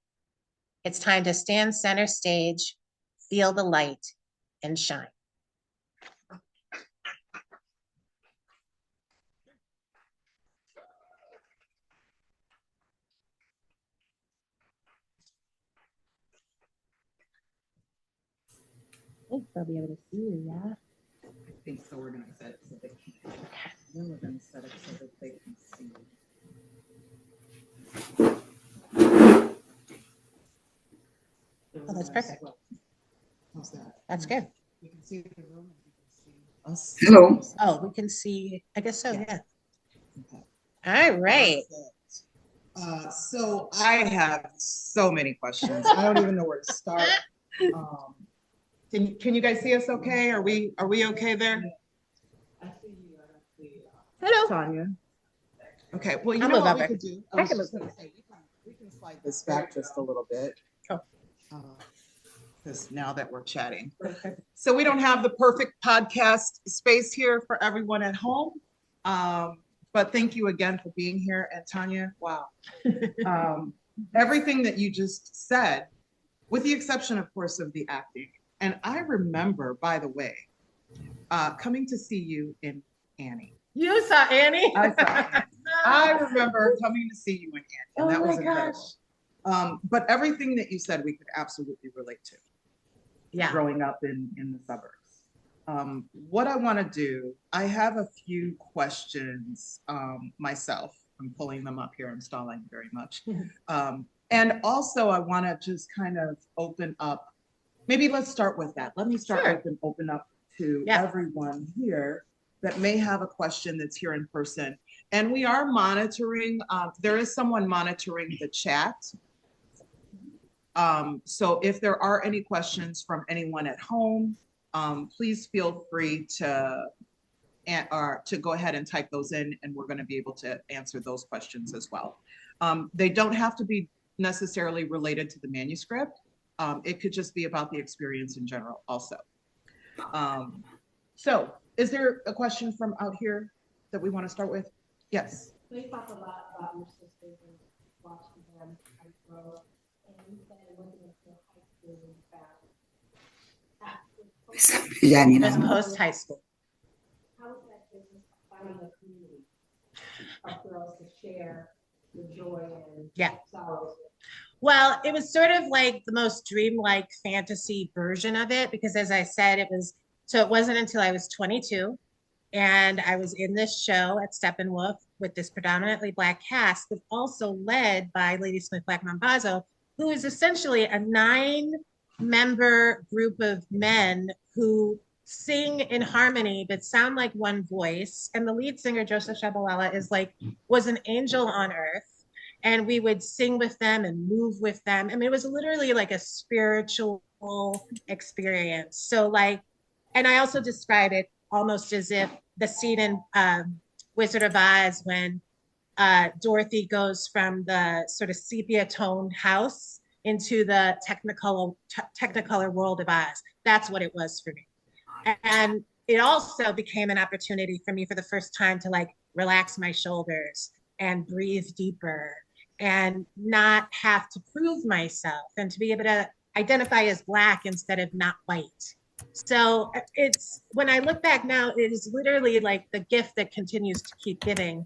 Speaker 2: It's time to stand center stage, feel the light, and shine. I think they'll be able to see you, yeah?
Speaker 1: I think so. We're going to set it so they can. Then we're going to set it so that they can see.
Speaker 2: Oh, that's perfect.
Speaker 1: How's that?
Speaker 2: That's good.
Speaker 1: You can see the room and you can see us.
Speaker 3: Hello.
Speaker 2: Oh, we can see, I guess so, yeah.
Speaker 1: Okay.
Speaker 2: All right.
Speaker 1: So I have so many questions. I don't even know where to start. Can you guys see us okay? Are we okay there? I see you. I don't see
Speaker 2: Hello.
Speaker 1: Tanya. Okay, well, you
Speaker 2: I'll
Speaker 1: know
Speaker 2: move
Speaker 1: what we
Speaker 2: over.
Speaker 1: could do?
Speaker 2: I can move.
Speaker 1: We can slide this back just a little bit.
Speaker 2: Oh.
Speaker 1: Because now that we're chatting. So we don't have the perfect podcast space here for everyone at home. But thank you again for being here. And Tanya, wow. Everything that you just said, with the exception, of course, of the acting. And I remember, by the way, coming to see you in Annie.
Speaker 2: You saw Annie?
Speaker 1: I saw Annie. I remember coming to see you in Annie, and that was incredible. But everything that you said, we could absolutely relate to.
Speaker 2: Yeah.
Speaker 1: Growing up in the suburbs. What I want to do, I have a few questions myself. I'm pulling them up here. I'm stalling very much. And also, I want to just kind of open up. Maybe let's start with that. Let me start with and open up to everyone here that may have a question that's here in person. And we are monitoring, there is someone monitoring the chat. So if there are any questions from anyone at home, please feel free to go ahead and type those in, and we're going to be able to answer those questions as well. They don't have to be necessarily related to the manuscript. It could just be about the experience in general also. So is there a question from out here that we want to start with? Yes.
Speaker 4: They talk a lot about your sisters and watching them grow. And you said looking into high school and
Speaker 2: It was post-high school.
Speaker 4: How is that business finding a community of girls to share the joy and sorrows?
Speaker 2: Well, it was sort of like the most dreamlike fantasy version of it, because as I said, it wasn't until I was 22 and I was in this show at Steppenwolf with this predominantly Black cast, but also led by Lady Smith Black Mambazo, who is essentially a 9-member group of men who sing in harmony but sound like one voice. And the lead singer, Joseph Shabalala, was an angel on earth. And we would sing with them and move with them. I mean, it was literally like a spiritual experience. So and I also describe it almost as if the scene in Wizard of Oz when Dorothy goes from the sort of sepia toned house into the technicolor world of Oz. That's what it was for me. And it also became an opportunity for me for the first time to relax my shoulders and breathe deeper and not have to prove myself and to be able to identify as Black instead of not white. So when I look back now, it is literally like the gift that continues to keep giving.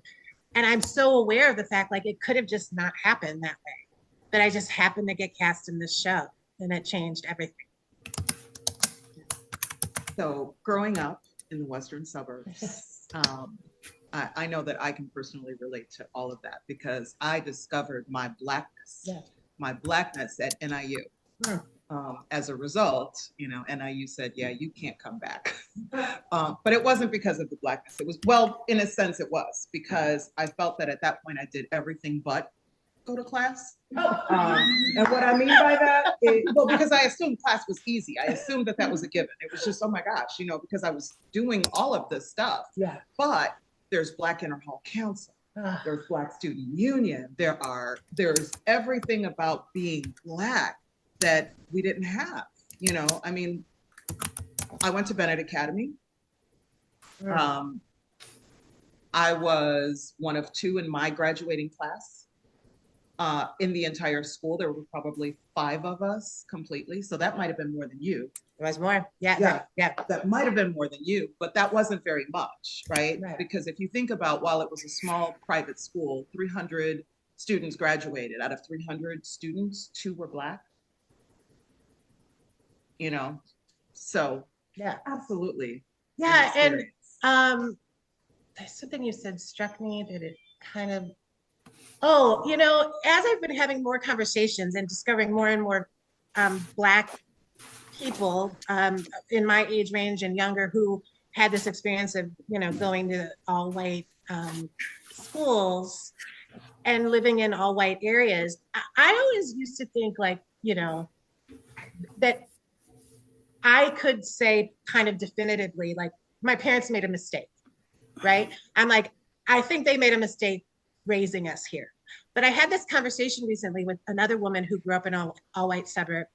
Speaker 2: And I'm so aware of the fact it could have just not happened that way, but I just happened to get cast in this show and it changed everything.
Speaker 1: So growing up in the Western suburbs, I know that I can personally relate to all of that because I discovered my Blackness at NIU. As a result, NIU said, yeah, you can't come back. But it wasn't because of the Blackness. It was, well, in a sense it was, because I felt that at that point I did everything but go to class.
Speaker 2: Oh.
Speaker 1: And what I mean by that is, well, because I assumed class was easy. I assumed that that was a given. It was just, oh my gosh, you know, because I was doing all of this stuff.
Speaker 2: Yeah.
Speaker 1: But there's Black Interhall Council. There's Black Student Union. There's everything about being Black that we didn't have. You know, I mean, I went to Bennett Academy. I was one of two in my graduating class. In the entire school, there were probably 5 of us completely. So that might have been more than you.
Speaker 2: It was more. Yeah.
Speaker 1: That might have been more than you, but that wasn't very much, right? Because if you think about, while it was a small private school, 300 students graduated. Out of 300 students, 2 were Black. You know, so
Speaker 2: yeah,
Speaker 1: absolutely.
Speaker 2: Yeah, and something you said struck me that it kind of, you know, as I've been having more conversations and discovering more and more Black people in my age range and younger who had this experience of, you know, going to all white schools and living in all white areas, I always used to think, like, you know, that I could say kind of definitively, like, my parents made a mistake, right? I'm like, I think they made a mistake raising us here. But I had this conversation recently with another woman who grew up in an all-white suburb.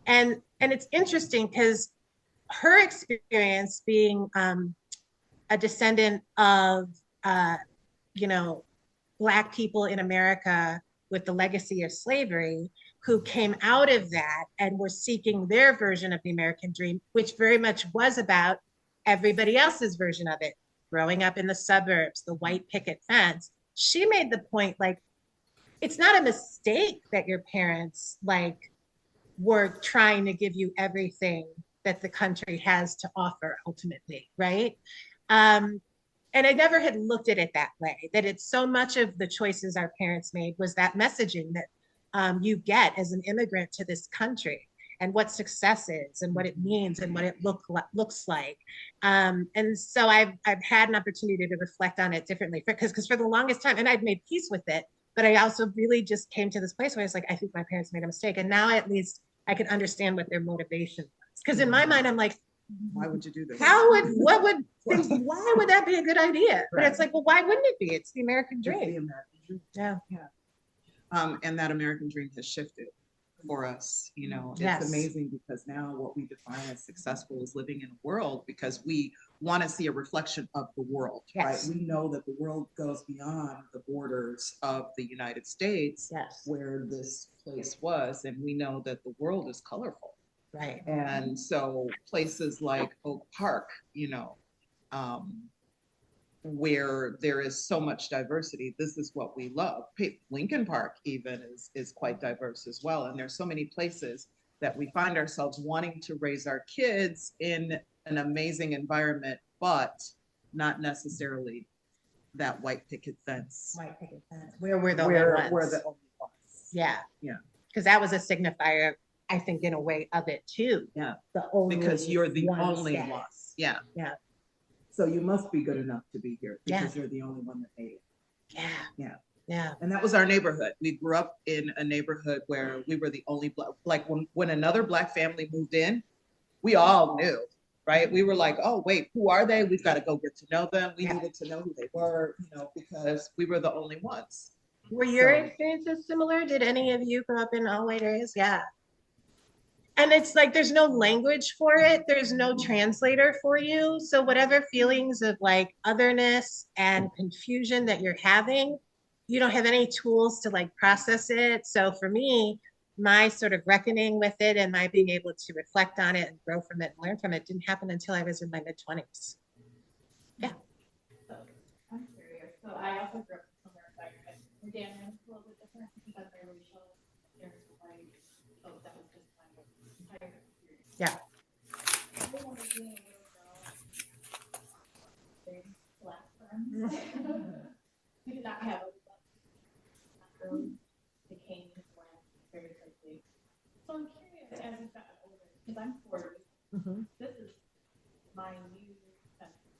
Speaker 2: And it's interesting because her experience being a descendant of, you know, Black people in America with the legacy of slavery, who came out of that and were seeking their version of the American dream, which very much was about everybody else's version of it. Growing up in the suburbs, the white picket fence. She made the point, like, it's not a mistake that your parents, like, were trying to give you everything that the country has to offer ultimately, right? And I never had looked at it that way, that it's so much of the choices our parents made was that messaging that you get as an immigrant to this country, and what success is and what it means and what it looks like. And so I've had an opportunity to reflect on it differently because for the longest time, and I've made peace with it, but I also really just came to this place where I was like, I think my parents made a mistake. And now at least I can understand what their motivation was. Because in my mind, I'm like,
Speaker 1: why would you do this?
Speaker 2: Why would that be a good idea? Right. But it's like, well, why wouldn't it be? It's the American dream.
Speaker 1: It's the American dream. Yeah. And that American dream has shifted for us. You know, it's amazing because now what we define as successful is living in a world, because we want to see a reflection of the world, right? We know that the world goes beyond the borders of the United States, where this place was, and we know that the world is colorful.
Speaker 2: Right.
Speaker 1: And so places like Oak Park, you know, where there is so much diversity, this is what we love. Lincoln Park even is quite diverse as well. And there's so many places that we find ourselves wanting to raise our kids in an amazing environment, but not necessarily that white picket fence.
Speaker 2: White picket fence. Where we're the only ones.
Speaker 1: We're the only ones.
Speaker 2: Yeah.
Speaker 1: Yeah.
Speaker 2: Because that was a signifier, I think, in a way of it too.
Speaker 1: Yeah.
Speaker 2: The only
Speaker 1: because you're the only
Speaker 2: one.
Speaker 1: one. Yeah.
Speaker 2: Yeah.
Speaker 1: So you must be good enough to be here because you're the only one that made it.
Speaker 2: Yeah.
Speaker 1: Yeah.
Speaker 2: Yeah.
Speaker 1: And that was our neighborhood. We grew up in a neighborhood where we were the only Black, like when another Black family moved in, we all knew, right? We were like, oh, wait, who are they? We've got to go get to know them. We needed to know who they were, you know, because we were the only ones.
Speaker 2: Were your experiences similar? Did any of you grow up in all white areas? Yeah. And it's like, there's no language for it. There's no translator for you. So whatever feelings of like otherness and confusion that you're having, you don't have any tools to like process it. So for me, my sort of reckoning with it and my being able to reflect on it and grow from it and learn from it didn't happen until I was in my mid-20s. Yeah.
Speaker 4: So I'm curious. So I also grew up in somewhere like my dynamics a little bit different because my racial parents were white. So that was just my entire experience.
Speaker 2: Yeah.
Speaker 4: I remember being a little girl, big Black friends. We did not have a became Black very quickly. So I'm curious as I've gotten older, because I'm 40, this is my new country.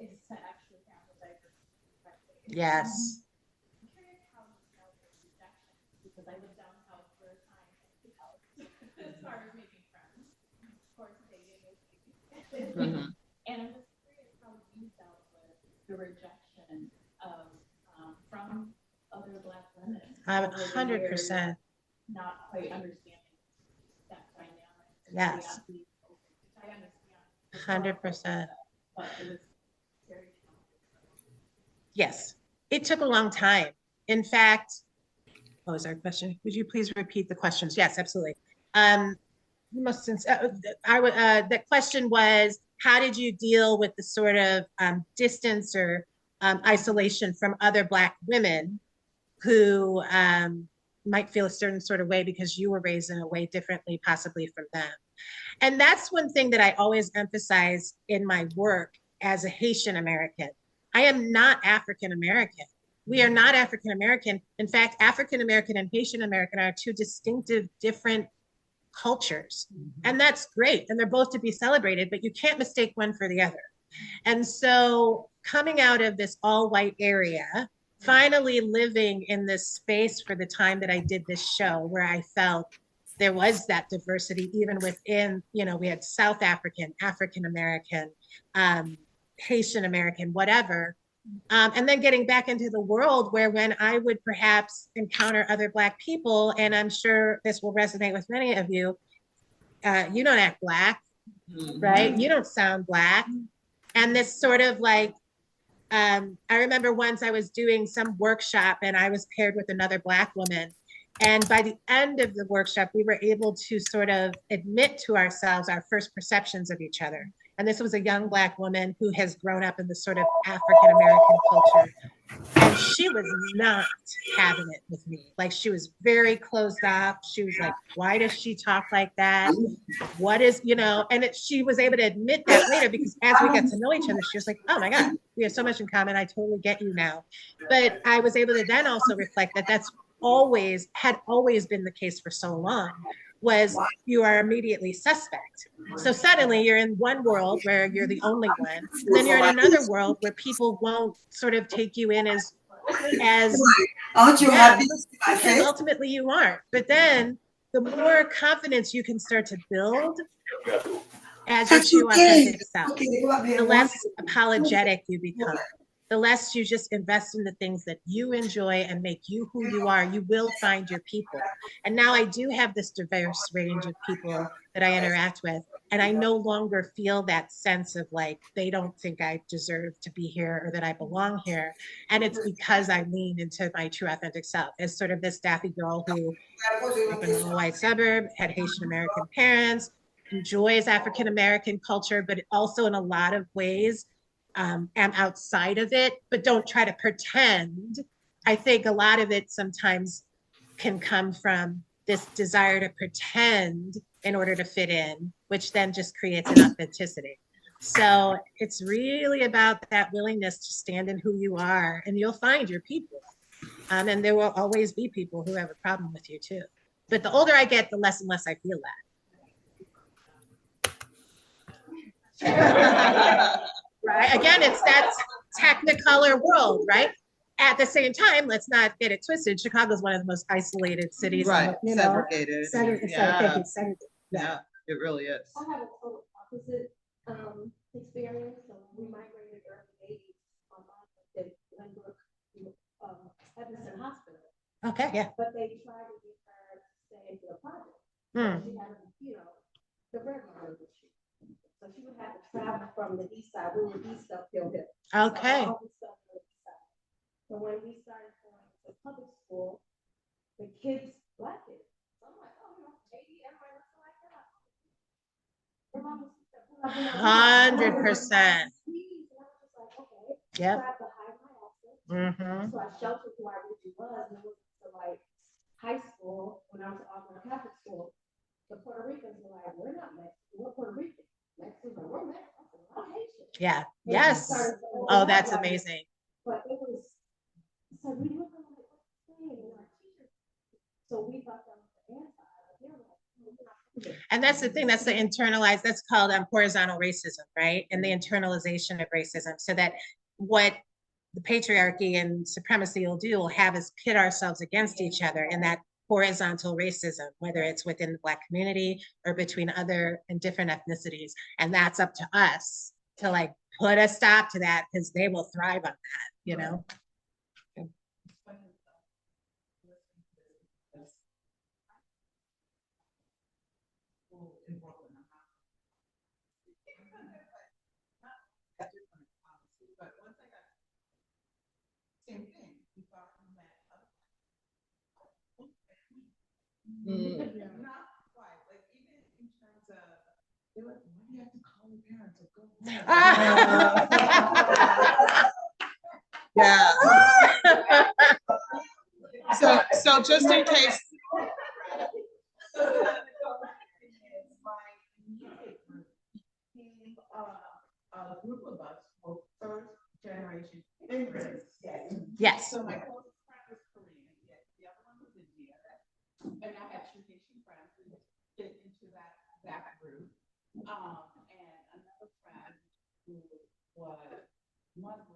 Speaker 4: It's to actually have a diverse perspective.
Speaker 2: Yes.
Speaker 4: I'm curious how you know the rejection And I'm just curious how you dealt with the rejection of from other Black women.
Speaker 2: 100%.
Speaker 4: Not quite understanding that dynamic.
Speaker 2: Yes.
Speaker 4: I understand.
Speaker 2: 100%.
Speaker 4: But it was very
Speaker 2: Yes, it took a long time. In fact, what was our question? Would you please repeat the questions? Yes, absolutely. The question was, how did you deal with the sort of distance or isolation from other Black women who might feel a certain sort of way because you were raised in a way differently, possibly from them? And that's one thing that I always emphasize in my work as a Haitian American. I am not African American. We are not African American. In fact, African American and Haitian American are two distinctive, different cultures. And that's great. And they're both to be celebrated, but you can't mistake one for the other. And so coming out of this all white area, finally living in this space for the time that I did this show, where I felt there was that diversity, even within, we had South African, African American, Haitian American, whatever. And then getting back into the world where when I would perhaps encounter other Black people, and I'm sure this will resonate with many of you, you don't act Black, right? You don't sound Black. And this sort of like, I remember once I was doing some workshop and I was paired with another Black woman. And by the end of the workshop, we were able to sort of admit to ourselves our first perceptions of each other. And this was a young Black woman who has grown up in the sort of African-American culture. And she was not having it with me. Like, she was very closed off. She was like, why does she talk like that? What is, and she was able to admit that later, because as we got to know each other, she was like, oh my God, we have so much in common. I totally get you now. But I was able to then also reflect that had always been the case for so long, was you are immediately suspect. So suddenly you're in one world where you're the only one, and then you're in another world where people won't sort of take you in as aren't you happy? Because ultimately you aren't. But then the more confidence you can start to build as your true authentic self, the less apologetic you become. The less you just invest in the things that you enjoy and make you who you are, you will find your people. And now I do have this diverse range of people that I interact with. And I no longer feel that sense of like, they don't think I deserve to be here or that I belong here. And it's because I lean into my true authentic self as sort of this daffy girl who grew up in a white suburb, had Haitian American parents, enjoys African American culture, but also in a lot of ways am outside of it, but don't try to pretend. I think a lot of it sometimes can come from this desire to pretend in order to fit in, which then just creates an authenticity. So it's really about that willingness to stand in who you are, and you'll find your people. And there will always be people who have a problem with you too. But the older I get, the less and less I feel that. Right? Again, it's that technicolor world, right? At the same time, let's not get it twisted. Chicago is one of the most isolated cities.
Speaker 1: Right,
Speaker 2: segregated.
Speaker 1: Yeah, it really is.
Speaker 3: I have a total opposite experience. So we migrated early 80s. My mom was at Glenbrook Evanston Hospital.
Speaker 2: Okay, yeah.
Speaker 3: But they tried to get her to stay into the project. She had, the red line issue. So she would have to travel from the east side. We were east of Hill Hill.
Speaker 2: Okay.
Speaker 3: So when we started going to public school, the kids, Black kids, so I'm like, oh, maybe everybody looks like that.
Speaker 2: 100%. Yep.
Speaker 3: So I sheltered who I really was, and it was to like high school when I was off in Catholic school. The Puerto Ricans were like, we're not Mexican, we're Puerto Rican. Mexicans are, we're Mexican, I'm Haitian.
Speaker 2: Yeah. Yes. Oh, that's amazing.
Speaker 3: But it was, so we look at like, what's the thing? And our teachers, so we thought that was the anti.
Speaker 2: And that's the thing, that's the internalized, that's called horizontal racism, right? And the internalization of racism, so that what the patriarchy and supremacy will do will have us pit ourselves against each other in that horizontal racism, whether it's within the Black community or between other and different ethnicities. And that's up to us to like put a stop to that, because they will thrive on that, you know?
Speaker 5: Same thing. We thought we met other not quite. Like even in terms of, they're like, why do you have to call your parents or go
Speaker 1: home? Yeah. So just in case.
Speaker 5: A group of us were first generation immigrants.
Speaker 2: Yes.
Speaker 5: So my closest friend was Korean, yet the other one was India. And I had two Haitian friends who fit into that group. And another friend who was Muslim,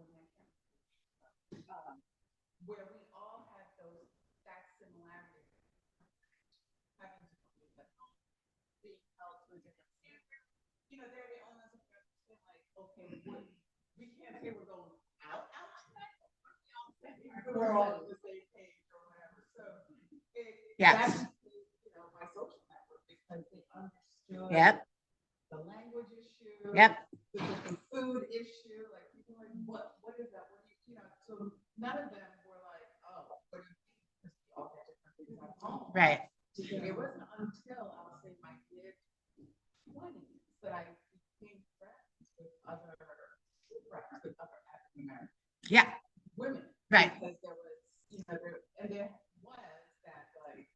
Speaker 5: where we all had that similarity, having to come with that home, being held to a different standard. You know, they're the only ones who are like, okay, we can't say we're going out. We're all on the same page or whatever. So that's, you know, my social network, because they understood the language issue, the food issue. Like people are like, what is that? What do you know? So none of them were like, oh, what do you think? Because we all had different things at home.
Speaker 2: Right.
Speaker 5: It wasn't until I was in my mid-20s that I became friends with other African American women.
Speaker 2: Right.
Speaker 5: Because there was, you know, there was that, like,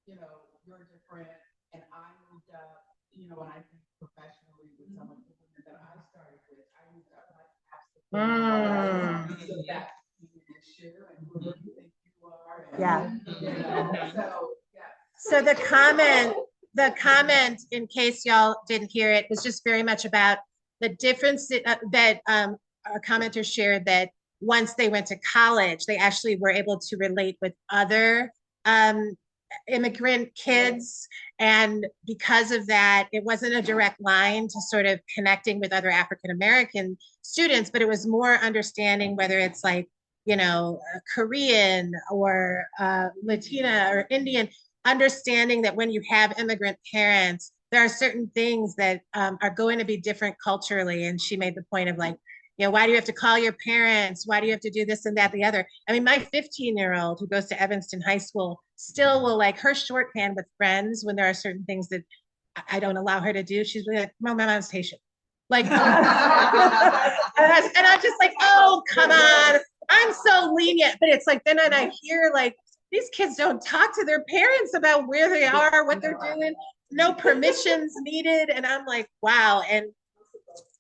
Speaker 5: you know, you're different, and I moved up, you know, when I think professionally with some of the women that I started with, I moved up like absolutely. So that's an issue, and who do you think you are? And, you know,
Speaker 2: so the comment, in case y'all didn't hear it, was just very much about the difference that our commenter shared, that once they went to college, they actually were able to relate with other immigrant kids. And because of that, it wasn't a direct line to sort of connecting with other African-American students, but it was more understanding whether it's like, you know, Korean or Latina or Indian, understanding that when you have immigrant parents, there are certain things that are going to be different culturally. And she made the point of like, you know, why do you have to call your parents? Why do you have to do this and that, the other? I mean, my 15-year-old who goes to Evanston High School still will like her shorthand with friends when there are certain things that I don't allow her to do. She's really like, Mom, my mom's Haitian. Like, and I'm just like, oh, come on. I'm so lenient. But it's like, then when I hear like, these kids don't talk to their parents about where they are, what they're doing, no permissions needed. And I'm like, wow. And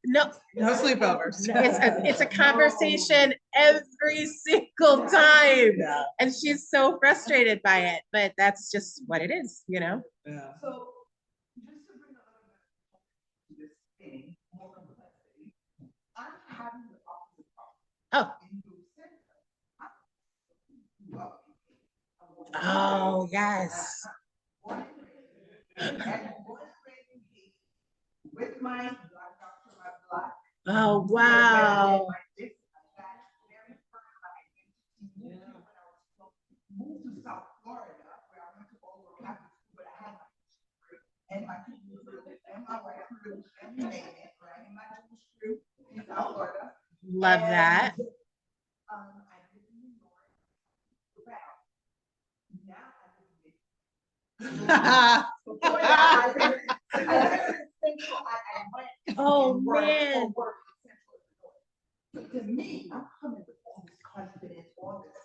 Speaker 2: no
Speaker 1: sleepovers.
Speaker 2: It's a conversation every single time.
Speaker 1: Yeah.
Speaker 2: And she's so frustrated by it, but that's just what it is, you know?
Speaker 1: Yeah.
Speaker 5: So just to bring a little bit to this thing, more complexity, I'm having the opposite problem.
Speaker 2: Oh.
Speaker 5: In your center,
Speaker 2: Oh, yes.
Speaker 5: With my Black doctor, my Black.
Speaker 2: Oh, wow.
Speaker 5: Moved to South Florida, where I went to Old Catholic school, but I had my group, and my people and my white group, and we made it, right? And my Jewish group in South Florida.
Speaker 2: Love that.
Speaker 5: I live in New York. Now I live in
Speaker 2: Oh, man.
Speaker 5: To me, I'm coming with all this confidence, all this.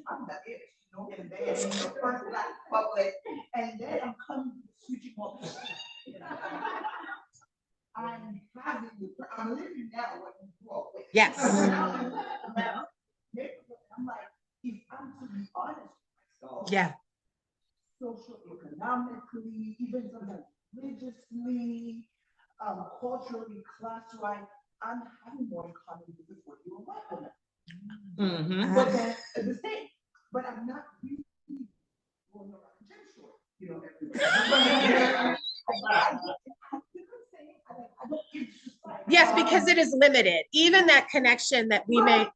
Speaker 5: I'm the it, you know, and then the first Black public, and then I'm coming switching up. I'm living now what you grew up with.
Speaker 2: Yes.
Speaker 5: I'm like, if I'm to be honest with myself.
Speaker 2: Yeah.
Speaker 5: Socioeconomically, even sometimes religiously, culturally, class-wise, I'm having more in common with what you were white women.
Speaker 1: Mm-hmm.
Speaker 5: But then at the same, but I'm not really going you know, everywhere.
Speaker 2: Yes, because it is limited. Even that connection that we make,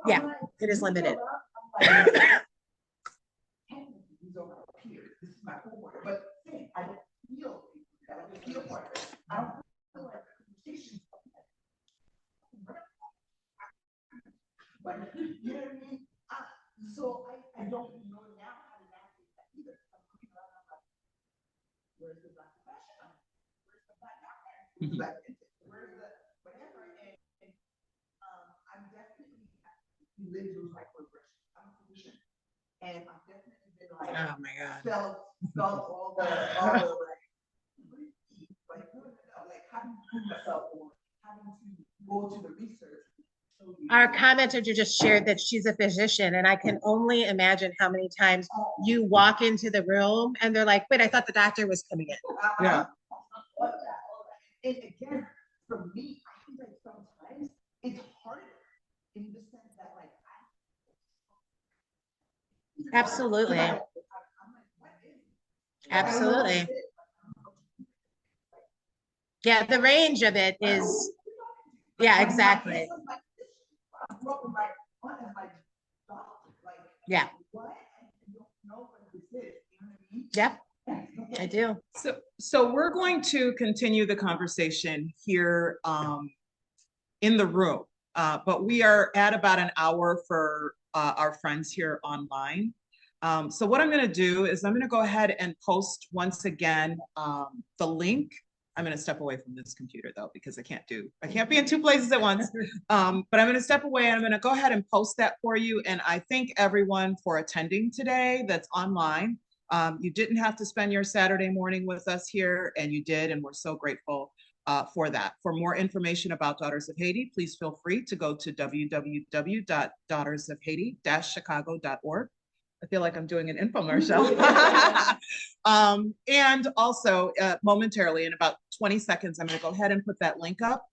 Speaker 2: yeah, it is limited.
Speaker 5: These are my peers. This is my coworker. But I don't feel part of it. I don't feel like the conversations. But you know what I mean? So I don't know now how to navigate that either. Where's the Black profession? Where's the Black doctor? Where's the whatever? And I'm definitely lived through my progression. I'm a physician, and I've definitely been like,
Speaker 2: oh my God,
Speaker 5: felt all the like, how do you prove yourself, or having to go to the research.
Speaker 2: Our commenter just shared that she's a physician, and I can only imagine how many times you walk into the room and they're like, wait, I thought the doctor was coming in.
Speaker 1: Yeah.
Speaker 5: And again, for me, I think like sometimes it's harder in the sense that like
Speaker 2: Absolutely. Absolutely. Yeah, the range of it is, yeah, exactly. Yeah. Yeah, I do.
Speaker 1: So we're going to continue the conversation here in the room, but we are at about an hour for our friends here online. So what I'm going to do is I'm going to go ahead and post once again the link. I'm going to step away from this computer though, because I can't be in two places at once. But I'm going to step away and I'm going to go ahead and post that for you. And I thank everyone for attending today that's online. You didn't have to spend your Saturday morning with us here, and you did, and we're so grateful for that. For more information about Daughters of Haiti, please feel free to go to www.daughtersofhaiti-chicago.org. I feel like I'm doing an infomercial. And also momentarily, in about 20 seconds, I'm going to go ahead and put that link up.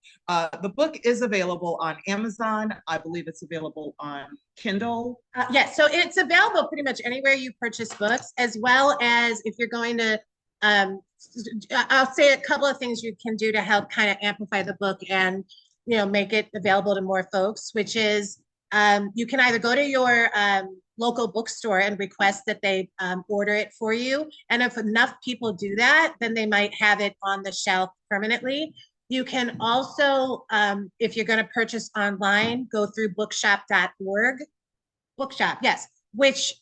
Speaker 1: The book is available on Amazon. I believe it's available on Kindle.
Speaker 2: Yes, so it's available pretty much anywhere you purchase books, as well as if you're going to, I'll say a couple of things you can do to help kind of amplify the book and, you know, make it available to more folks, which is you can either go to your local bookstore and request that they order it for you. And if enough people do that, then they might have it on the shelf permanently. You can also, if you're going to purchase online, go through bookshop.org. Bookshop, yes, which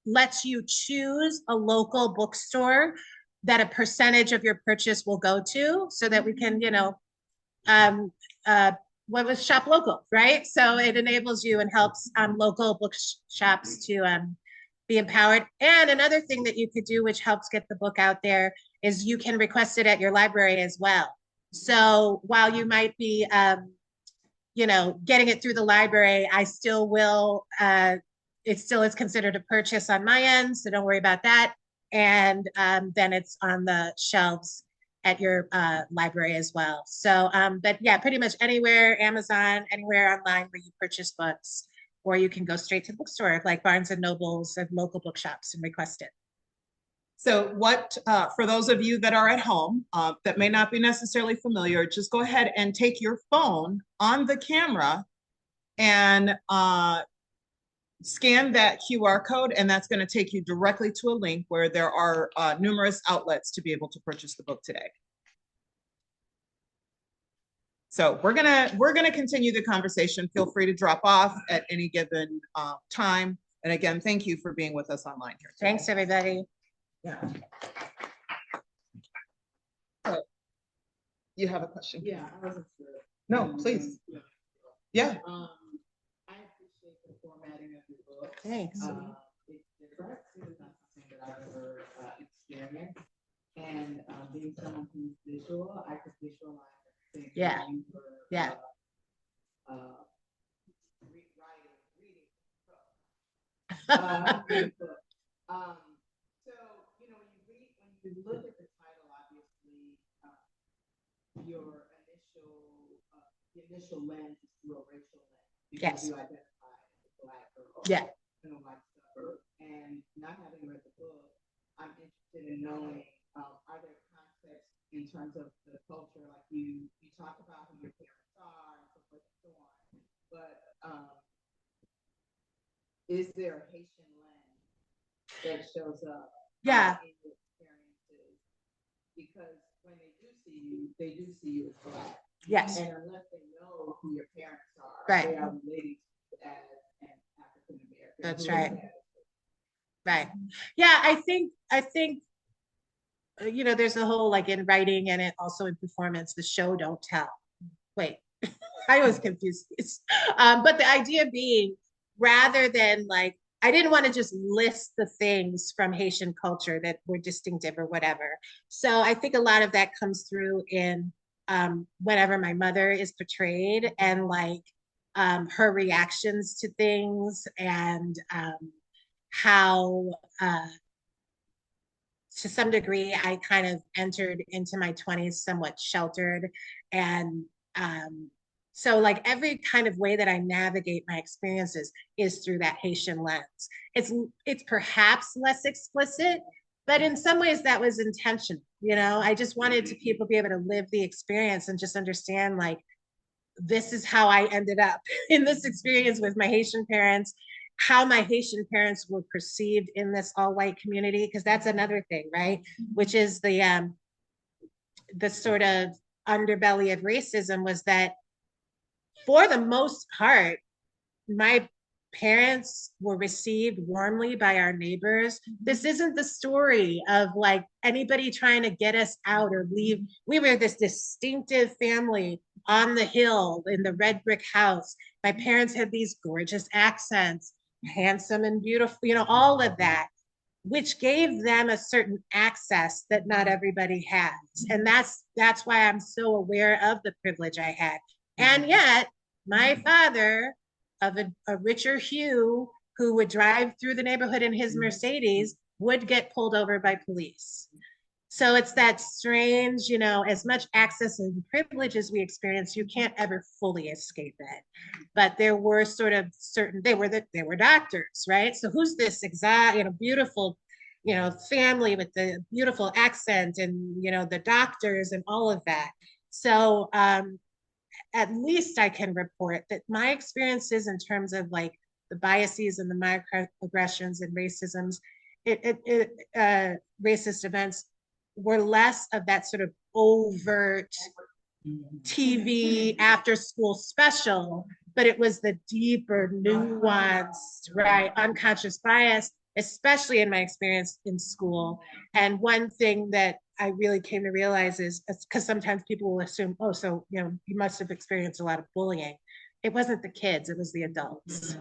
Speaker 2: lets you choose a local bookstore that a percentage of your purchase will go to, so that we can, you know, what was shop local, right? So it enables you and helps local bookshops to be empowered. And another thing that you could do, which helps get the book out there, is you can request it at your library as well. So while you might be, you know, getting it through the library, I still will, it still is considered a purchase on my end, so don't worry about that. And then it's on the shelves at your library as well. So, but yeah, pretty much anywhere, Amazon, anywhere online where you purchase books, or you can go straight to the bookstore like Barnes and Nobles and local bookshops and request it.
Speaker 1: So what, for those of you that are at home that may not be necessarily familiar, just go ahead and take your phone on the camera and scan that QR code, and that's going to take you directly to a link where there are numerous outlets to be able to purchase the book today. So we're gonna continue the conversation. Feel free to drop off at any given time. And again, thank you for being with us online here today.
Speaker 2: Thanks, everybody.
Speaker 1: Yeah. So, you have a question?
Speaker 5: Yeah, I wasn't sure.
Speaker 1: No, please. Yeah.
Speaker 5: I appreciate the formatting of your book.
Speaker 2: Thanks.
Speaker 5: It's different. It's not something that I've ever experienced. And being someone who's visual, I could visualize everything.
Speaker 2: Yeah. Yeah.
Speaker 5: Reading. So, you know, when you look at the title, obviously, your initial lens is through a racial lens. Because you identify as a Black girl
Speaker 2: Yeah.
Speaker 5: in a white suburb. And not having read the book, I'm interested in knowing, are there concepts in terms of the culture, like you talk about who your parents are and so forth and so on, but is there a Haitian lens that shows up in your experiences? Because when they do see you as Black.
Speaker 2: Yes.
Speaker 5: And unless they know who your parents are,
Speaker 2: right.
Speaker 5: they are related to you as an African American.
Speaker 2: That's right. Right. Yeah, I think you know, there's a whole, like, in writing and it also in performance, the show don't tell. Wait, I was confused. But the idea being, rather than like, I didn't want to just list the things from Haitian culture that were distinctive or whatever. So I think a lot of that comes through in whenever my mother is portrayed, and like her reactions to things, and how to some degree, I kind of entered into my 20s somewhat sheltered. And so like every kind of way that I navigate my experiences is through that Haitian lens. It's perhaps less explicit, but in some ways that was intentional. You know, I just wanted to people be able to live the experience and just understand, like, this is how I ended up in this experience with my Haitian parents, how my Haitian parents were perceived in this all-white community, because that's another thing, right? Which is the sort of underbelly of racism, was that for the most part, my parents were received warmly by our neighbors. This isn't the story of like anybody trying to get us out or leave. We were this distinctive family on the hill in the red brick house. My parents had these gorgeous accents, handsome and beautiful, you know, all of that, which gave them a certain access that not everybody has. And that's why I'm so aware of the privilege I had. And yet my father, of a richer hue, who would drive through the neighborhood in his Mercedes, would get pulled over by police. So it's that strange, you know, as much access and privilege as we experience, you can't ever fully escape it. But there were sort of certain, they were doctors, right? So who's this exact, you know, beautiful, you know, family with the beautiful accent and, you know, the doctors and all of that. So at least I can report that my experiences in terms of like the biases and the microaggressions and racisms, racist events, were less of that sort of overt TV after school special, but it was the deeper, nuanced, right, unconscious bias, especially in my experience in school. And one thing that I really came to realize is, because sometimes people will assume, oh, so, you know, you must have experienced a lot of bullying. It wasn't the kids, it was the adults.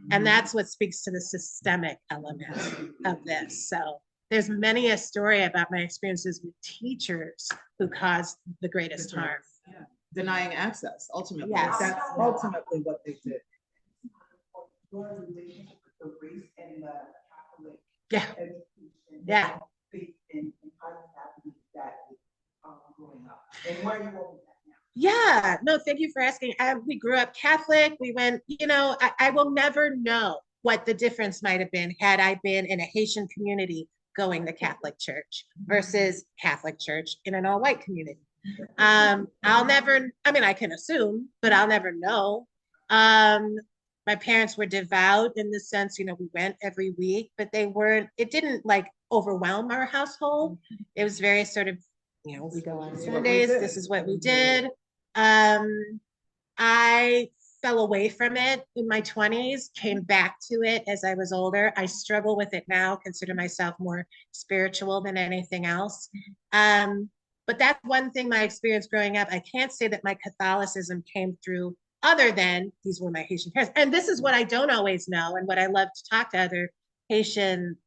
Speaker 2: And that's what speaks to the systemic element of this. So there's many a story about my experiences with teachers who caused the greatest harm.
Speaker 1: Yeah. Denying access, ultimately.
Speaker 2: Yes.
Speaker 1: That's ultimately what they did.
Speaker 5: Your relationship with the race and the Catholic
Speaker 2: education.
Speaker 5: Yeah. And how you navigate that growing up, and where you are with that now.
Speaker 2: Yeah, no, thank you for asking. We grew up Catholic. We went, you know, I will never know what the difference might have been had I been in a Haitian community going to Catholic church versus Catholic church in an all-white community. I'll never, I mean, I can assume, but I'll never know. My parents were devout in the sense, you know, we went every week, but it didn't like overwhelm our household. It was very sort of, you know, we go on Sundays, this is what we did. I fell away from it in my 20s, came back to it as I was older. I struggle with it now, consider myself more spiritual than anything else. But that's one thing, my experience growing up, I can't say that my Catholicism came through other than these were my Haitian parents. And this is what I don't always know, and what I love to talk to other Haitian,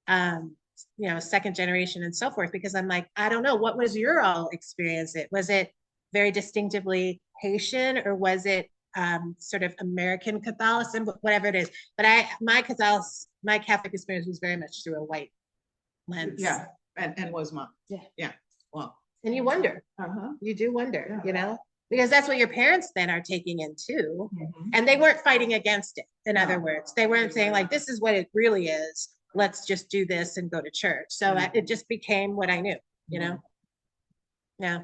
Speaker 2: you know, second generation and so forth, because I'm like, I don't know, what was your all experience? Was it very distinctively Haitian, or was it sort of American Catholicism, whatever it is? But my Catholic experience was very much through a white lens.
Speaker 1: Yeah, and was mine. Yeah. Well.
Speaker 2: And you wonder, you do wonder, you know, because that's what your parents then are taking in too. And they weren't fighting against it. In other words, they weren't saying like, this is what it really is. let's just do this and go to church. So it just became what I knew, you know? Yeah.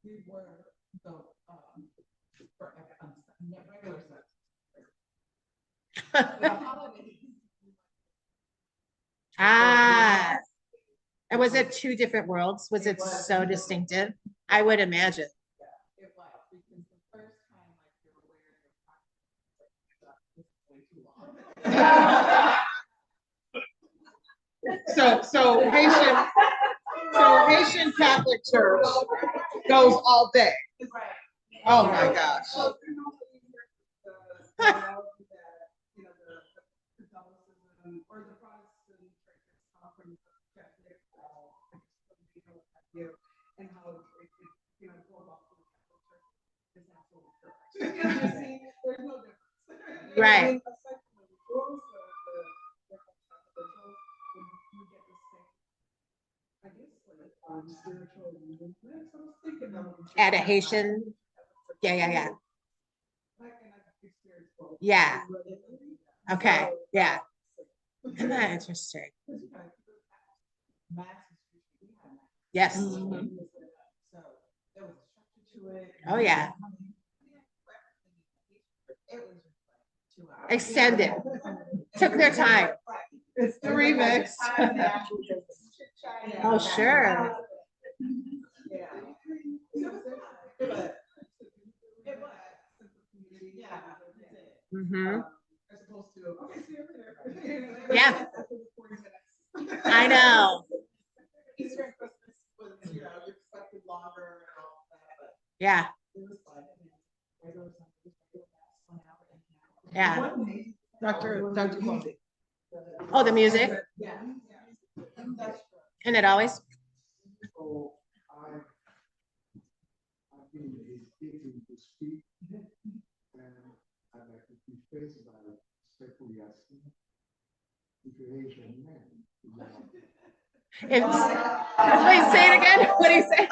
Speaker 5: We were the, for regular sex. The holidays.
Speaker 2: Ah, and was it two different worlds? Was it so distinctive? I would imagine.
Speaker 5: It was, because the first time, like, you were wearing your pocket, this is way too long.
Speaker 1: So Haitian Catholic Church goes all day. Oh my gosh.
Speaker 5: So, you know, the Catholicism or the Protestant churches come from the Catholic, and how it, you know, go about the Catholic church is absolutely correct. You see, there's no difference.
Speaker 2: Right. At a Haitian, yeah. Yeah. Okay, yeah. Isn't that interesting? Yes. Oh, yeah. Extended. Took their time.
Speaker 1: It's the remix.
Speaker 2: Oh, sure. Mm-hmm. Yeah. I know.
Speaker 5: Easter and Christmas was, you know, you expected longer and all that, but
Speaker 2: Yeah.
Speaker 5: it was fun.
Speaker 2: Yeah.
Speaker 1: Dr. Quimby.
Speaker 2: Oh, the music.
Speaker 5: Yeah.
Speaker 2: And it always.
Speaker 6: So I've been hesitating to speak, and I'd like to preface by respectfully asking if you're Asian man.
Speaker 2: Wait, say it again. What do you say?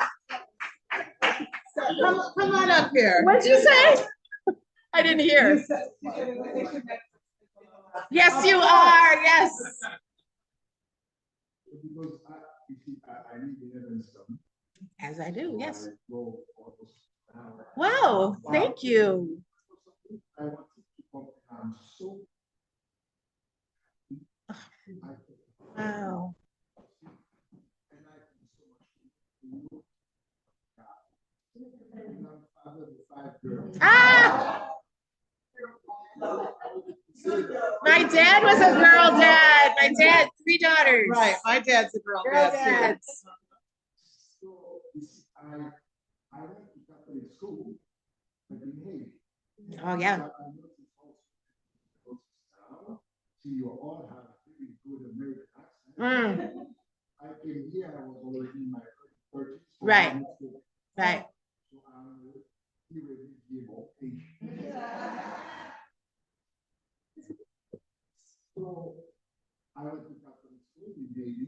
Speaker 1: Come on up here.
Speaker 2: What did you say? I didn't hear. Yes, you are. Yes.
Speaker 6: Because you see, I live in Evanston.
Speaker 2: As I do, yes.
Speaker 6: I go almost an hour.
Speaker 2: Wow, thank you.
Speaker 6: I want to keep up. I'm so.
Speaker 2: Wow.
Speaker 6: And I think so much. And I'm father of 5 girls.
Speaker 2: Ah! My dad was a girl dad. My dad, 3 daughters.
Speaker 1: Right, my dad's a girl
Speaker 2: Girl
Speaker 1: dad
Speaker 2: dads.
Speaker 6: So you see, I went to Catholic school, but in Haiti.
Speaker 2: Oh, yeah.
Speaker 6: But I noticed also now, see, you all have very good American accent. I came here, I was already in my 30s. So
Speaker 2: Right.
Speaker 6: I went to-
Speaker 2: Right.
Speaker 6: So I'm irredeemable Haitian. So I went to Catholic school in Haiti,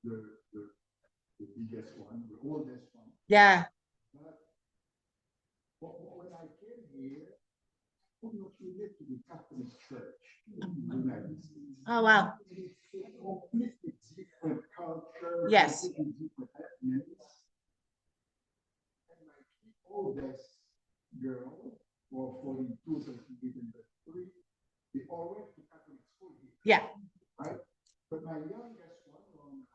Speaker 6: the biggest one, the oldest one.
Speaker 2: Yeah.
Speaker 6: But when I came here, I could not relate to the Catholic Church in the United States.
Speaker 2: Oh, wow.
Speaker 6: It's a completely different culture.
Speaker 2: Yes.
Speaker 6: Completely different ethnics. And my 3 oldest girl, or 42, 38, and 33, they all went to Catholic school here.
Speaker 2: Yeah.
Speaker 6: Right? But my youngest one, around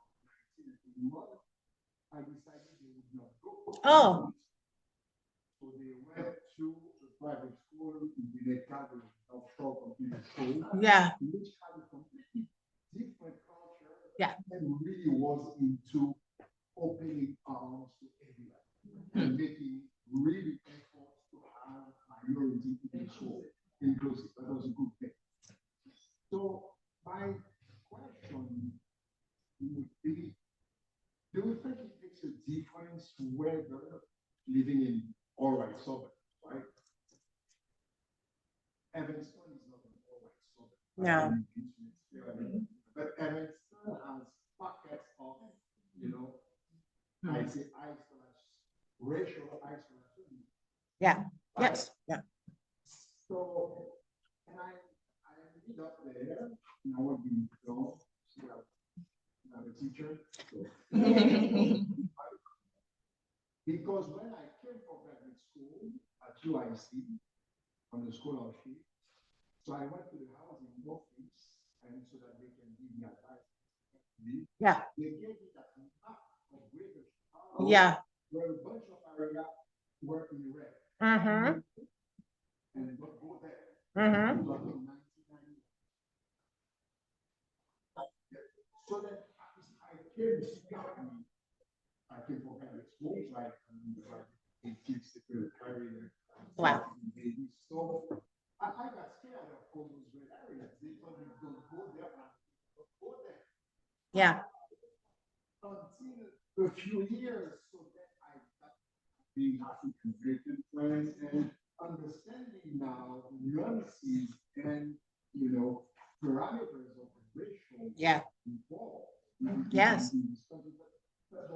Speaker 6: 19 and 21, I decided they would not go.
Speaker 2: Oh.
Speaker 6: So they went to a private school in Chicago, offshore computer school.
Speaker 2: Yeah.
Speaker 6: Which had a completely different culture.
Speaker 2: Yeah.
Speaker 6: And really was into opening arms to everyone. And making really efforts to have minority in school inclusive. That was a good thing. So my question would be, do you think it makes a difference whether living in all white suburb, right? Evanston is not an all white suburb.
Speaker 2: No.
Speaker 6: But Evanston has pockets of, you know, I say racial isolation.
Speaker 2: Yeah.
Speaker 6: Right?
Speaker 2: Yes. Yeah.
Speaker 6: So, and I up there, and I want to be gone. I'm a teacher. So. Because when I came from graduate school at UIC on the scholarship, so I went to the housing office and so that they can give me advice.
Speaker 2: Yeah.
Speaker 6: They gave me that map of Greater Chicago,
Speaker 2: Yeah.
Speaker 6: where a bunch of areas were in red.
Speaker 2: Mm-hmm.
Speaker 6: And don't go there.
Speaker 2: Mm-hmm.
Speaker 6: So that I came from graduate school, like 18th secretary.
Speaker 2: Wow.
Speaker 6: So I got scared of all those red areas. They told me don't go there, don't go there.
Speaker 2: Yeah.
Speaker 6: Until a few years, so that I got being African American friends and understanding now nuances and parameters of racial involved.
Speaker 2: Yes.
Speaker 6: But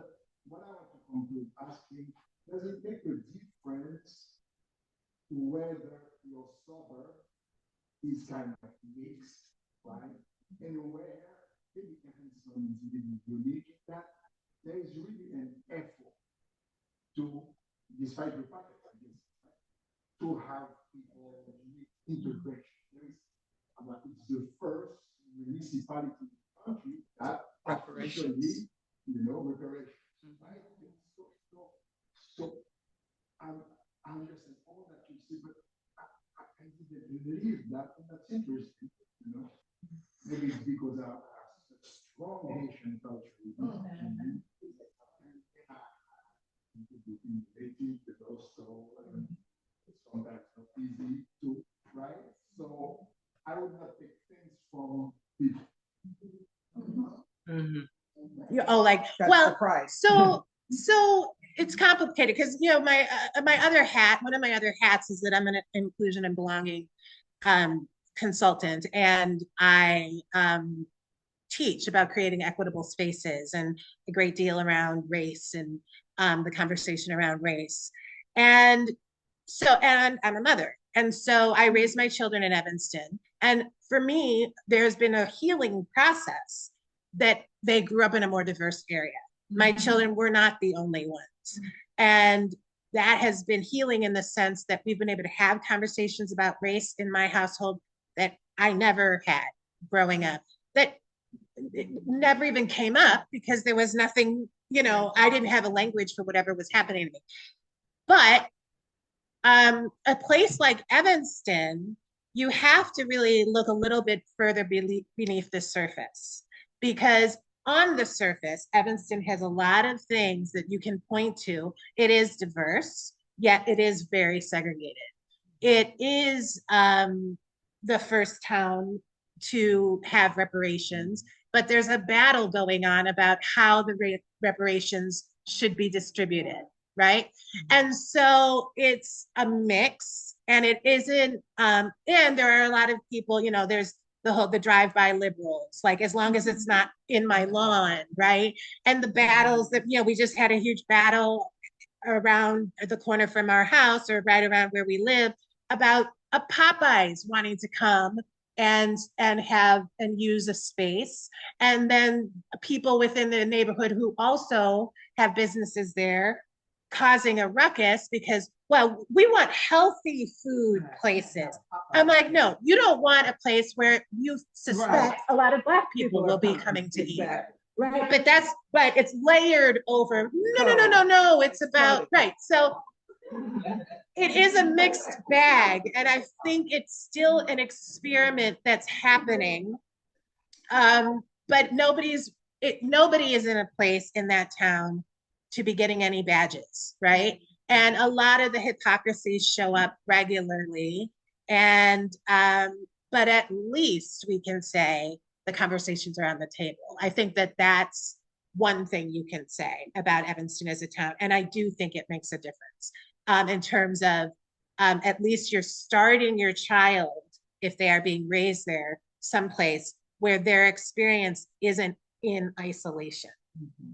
Speaker 6: what I want to conclude asking, does it make a difference whether your suburb is kind of mixed, right? And where maybe some unique in that there is really an effort to, despite the fact that to have people integration. It's the first municipality in the country that officially, reparations, right? So I understand all that you say, but I didn't believe that, and that's interesting, Maybe it's because I have such a strong Haitian culture. But also sometimes not easy to, right? So I would not take things from people.
Speaker 2: So it's complicated because my other hat, one of my other hats is that I'm an inclusion and belonging consultant, and I teach about creating equitable spaces and a great deal around race and the conversation around race. And I'm a mother. And so I raised my children in Evanston. And for me, there's been a healing process that they grew up in a more diverse area. My children were not the only ones. And that has been healing in the sense that we've been able to have conversations about race in my household that I never had growing up, that never even came up because there was nothing, I didn't have a language for whatever was happening to me. But a place like Evanston, you have to really look a little bit further beneath the surface, because on the surface, Evanston has a lot of things that you can point to. It is diverse, yet it is very segregated. It is the first town to have reparations, but there's a battle going on about how the reparations should be distributed, right? And so it's a mix, and it isn't, and there are a lot of people, there's the drive-by liberals, like as long as it's not in my lawn, right? And the battles that, we just had a huge battle around the corner from our house or right around where we live about a Popeyes wanting to come and have and use a space, and then people within the neighborhood who also have businesses there causing a ruckus because, well, we want healthy food places. I'm like, no, you don't want a place where you suspect a lot of Black people will be coming to eat. Right. But it's layered over. No. It's about, right. So it is a mixed bag. And I think it's still an experiment that's happening. But nobody is in a place in that town to be getting any badges, right? And a lot of the hypocrisies show up regularly. And but at least we can say the conversations are on the table. I think that that's one thing you can say about Evanston as a town. And I do think it makes a difference in terms of at least you're starting your child, if they are being raised there, someplace where their experience isn't in isolation.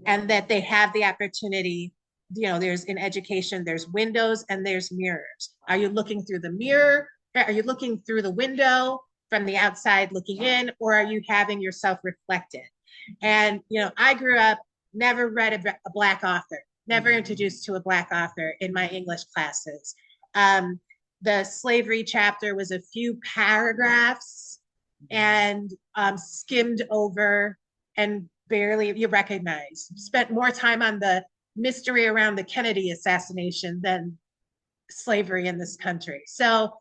Speaker 2: And that they have the opportunity, there's in education, there's windows and there's mirrors. Are you looking through the mirror? Are you looking through the window? from the outside looking in, or are you having yourself reflected? And, I grew up, never read a Black author, never introduced to a Black author in my English classes. The slavery chapter was a few paragraphs and skimmed over and barely you recognize. Spent more time on the mystery around the Kennedy assassination than slavery in this country. So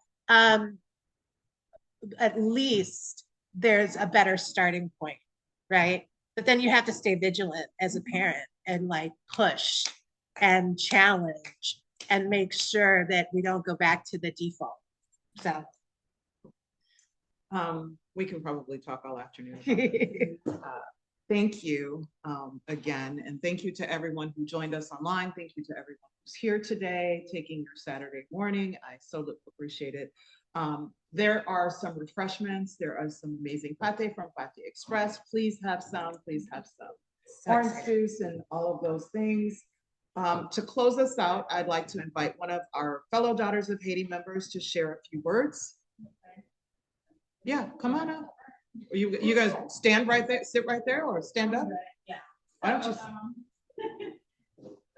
Speaker 2: at least there's a better starting point, right? But then you have to stay vigilant as a parent and like push and challenge and make sure that we don't go back to the default. So
Speaker 7: we can probably talk all afternoon. Thank you again, and thank you to everyone who joined us online. Thank you to everyone who's here today, taking your Saturday morning. I so appreciate it. There are some refreshments. There are some amazing pâté from Pâté Express. Please have some. Please have some orange juice and all of those things. To close us out, I'd like to invite one of our fellow Daughters of Haiti members to share a few words. Yeah, come on up. You guys stand right there, sit right there, or stand up?
Speaker 4: Yeah.
Speaker 7: Why don't you?
Speaker 4: So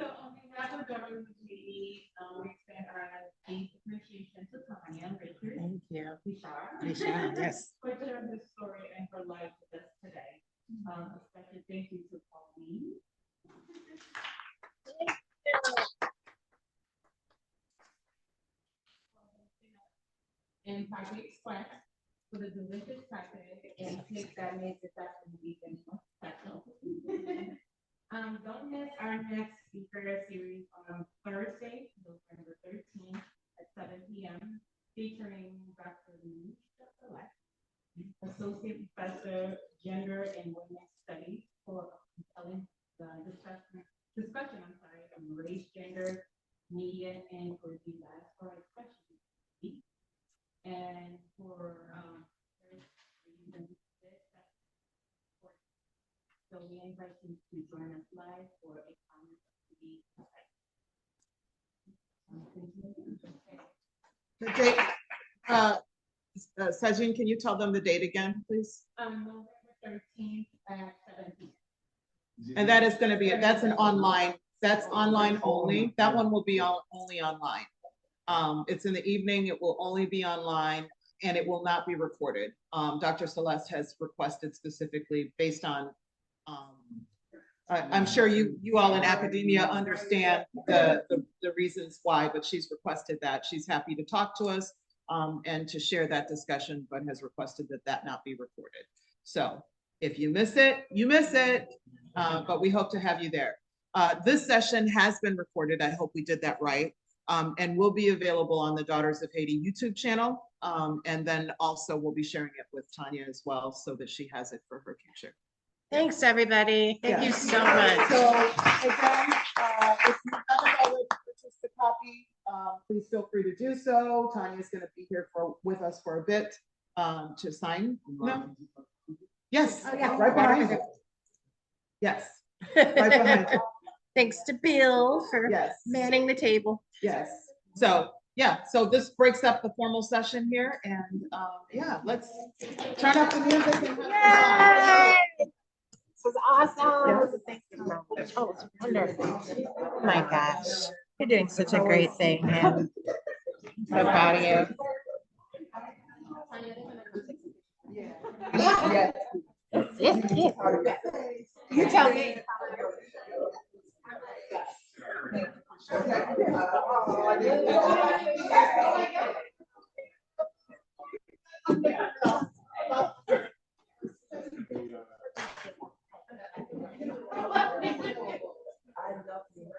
Speaker 4: on behalf of Daughters of Haiti, we extend our deep appreciation to Tania Richard.
Speaker 2: thank you.
Speaker 4: Richard.
Speaker 2: Yes.
Speaker 4: For sharing her story and her life with us today. A special thank you to Pauline. And Pâté Express for the delicious pâté and cake that made this afternoon even more special. Don't miss our next speaker series on Thursday, November 13th at 7 p.m. featuring Dr. Tania Richard, Associate Professor, Gender and Women's Studies, for compelling discussion on race, gender, media, and for the diaspora expression. And for so we invite you to join us live for a
Speaker 7: The date, Sajin, can you tell them the date again, please?
Speaker 4: November 13th at 7 p.m.
Speaker 7: And that is going to be, that's an online, that's online only. That one will be only online. It's in the evening, it will only be online, and it will not be recorded. Dr. Celeste has requested specifically based on, I'm sure you all in academia understand the reasons why, but she's requested that. She's happy to talk to us and to share that discussion, but has requested that that not be recorded. So if you miss it, you miss it, but we hope to have you there. This session has been recorded. I hope we did that right. And will be available on the Daughters of Haiti YouTube channel. And then also we'll be sharing it with Tania as well so that she has it for her future.
Speaker 2: Thanks, everybody. Thank you so
Speaker 7: So
Speaker 2: much.
Speaker 7: again, if you haven't already purchased a copy, please feel free to do so. Tania's going to be here with us for a bit to sign. No? Yes,
Speaker 2: Oh, yeah.
Speaker 7: right behind you. Yes, right behind you.
Speaker 2: Thanks to Bill for
Speaker 7: Yes.
Speaker 2: manning the table.
Speaker 7: Yes. So yeah, so this breaks up the formal session here, and yeah, let's turn up the music. And
Speaker 2: Yay! This was awesome. Thank you. Oh, it's wonderful. Oh my gosh, you're doing such a great thing, man. So proud of you.
Speaker 7: Yeah.
Speaker 2: You tell me.
Speaker 5: I love you.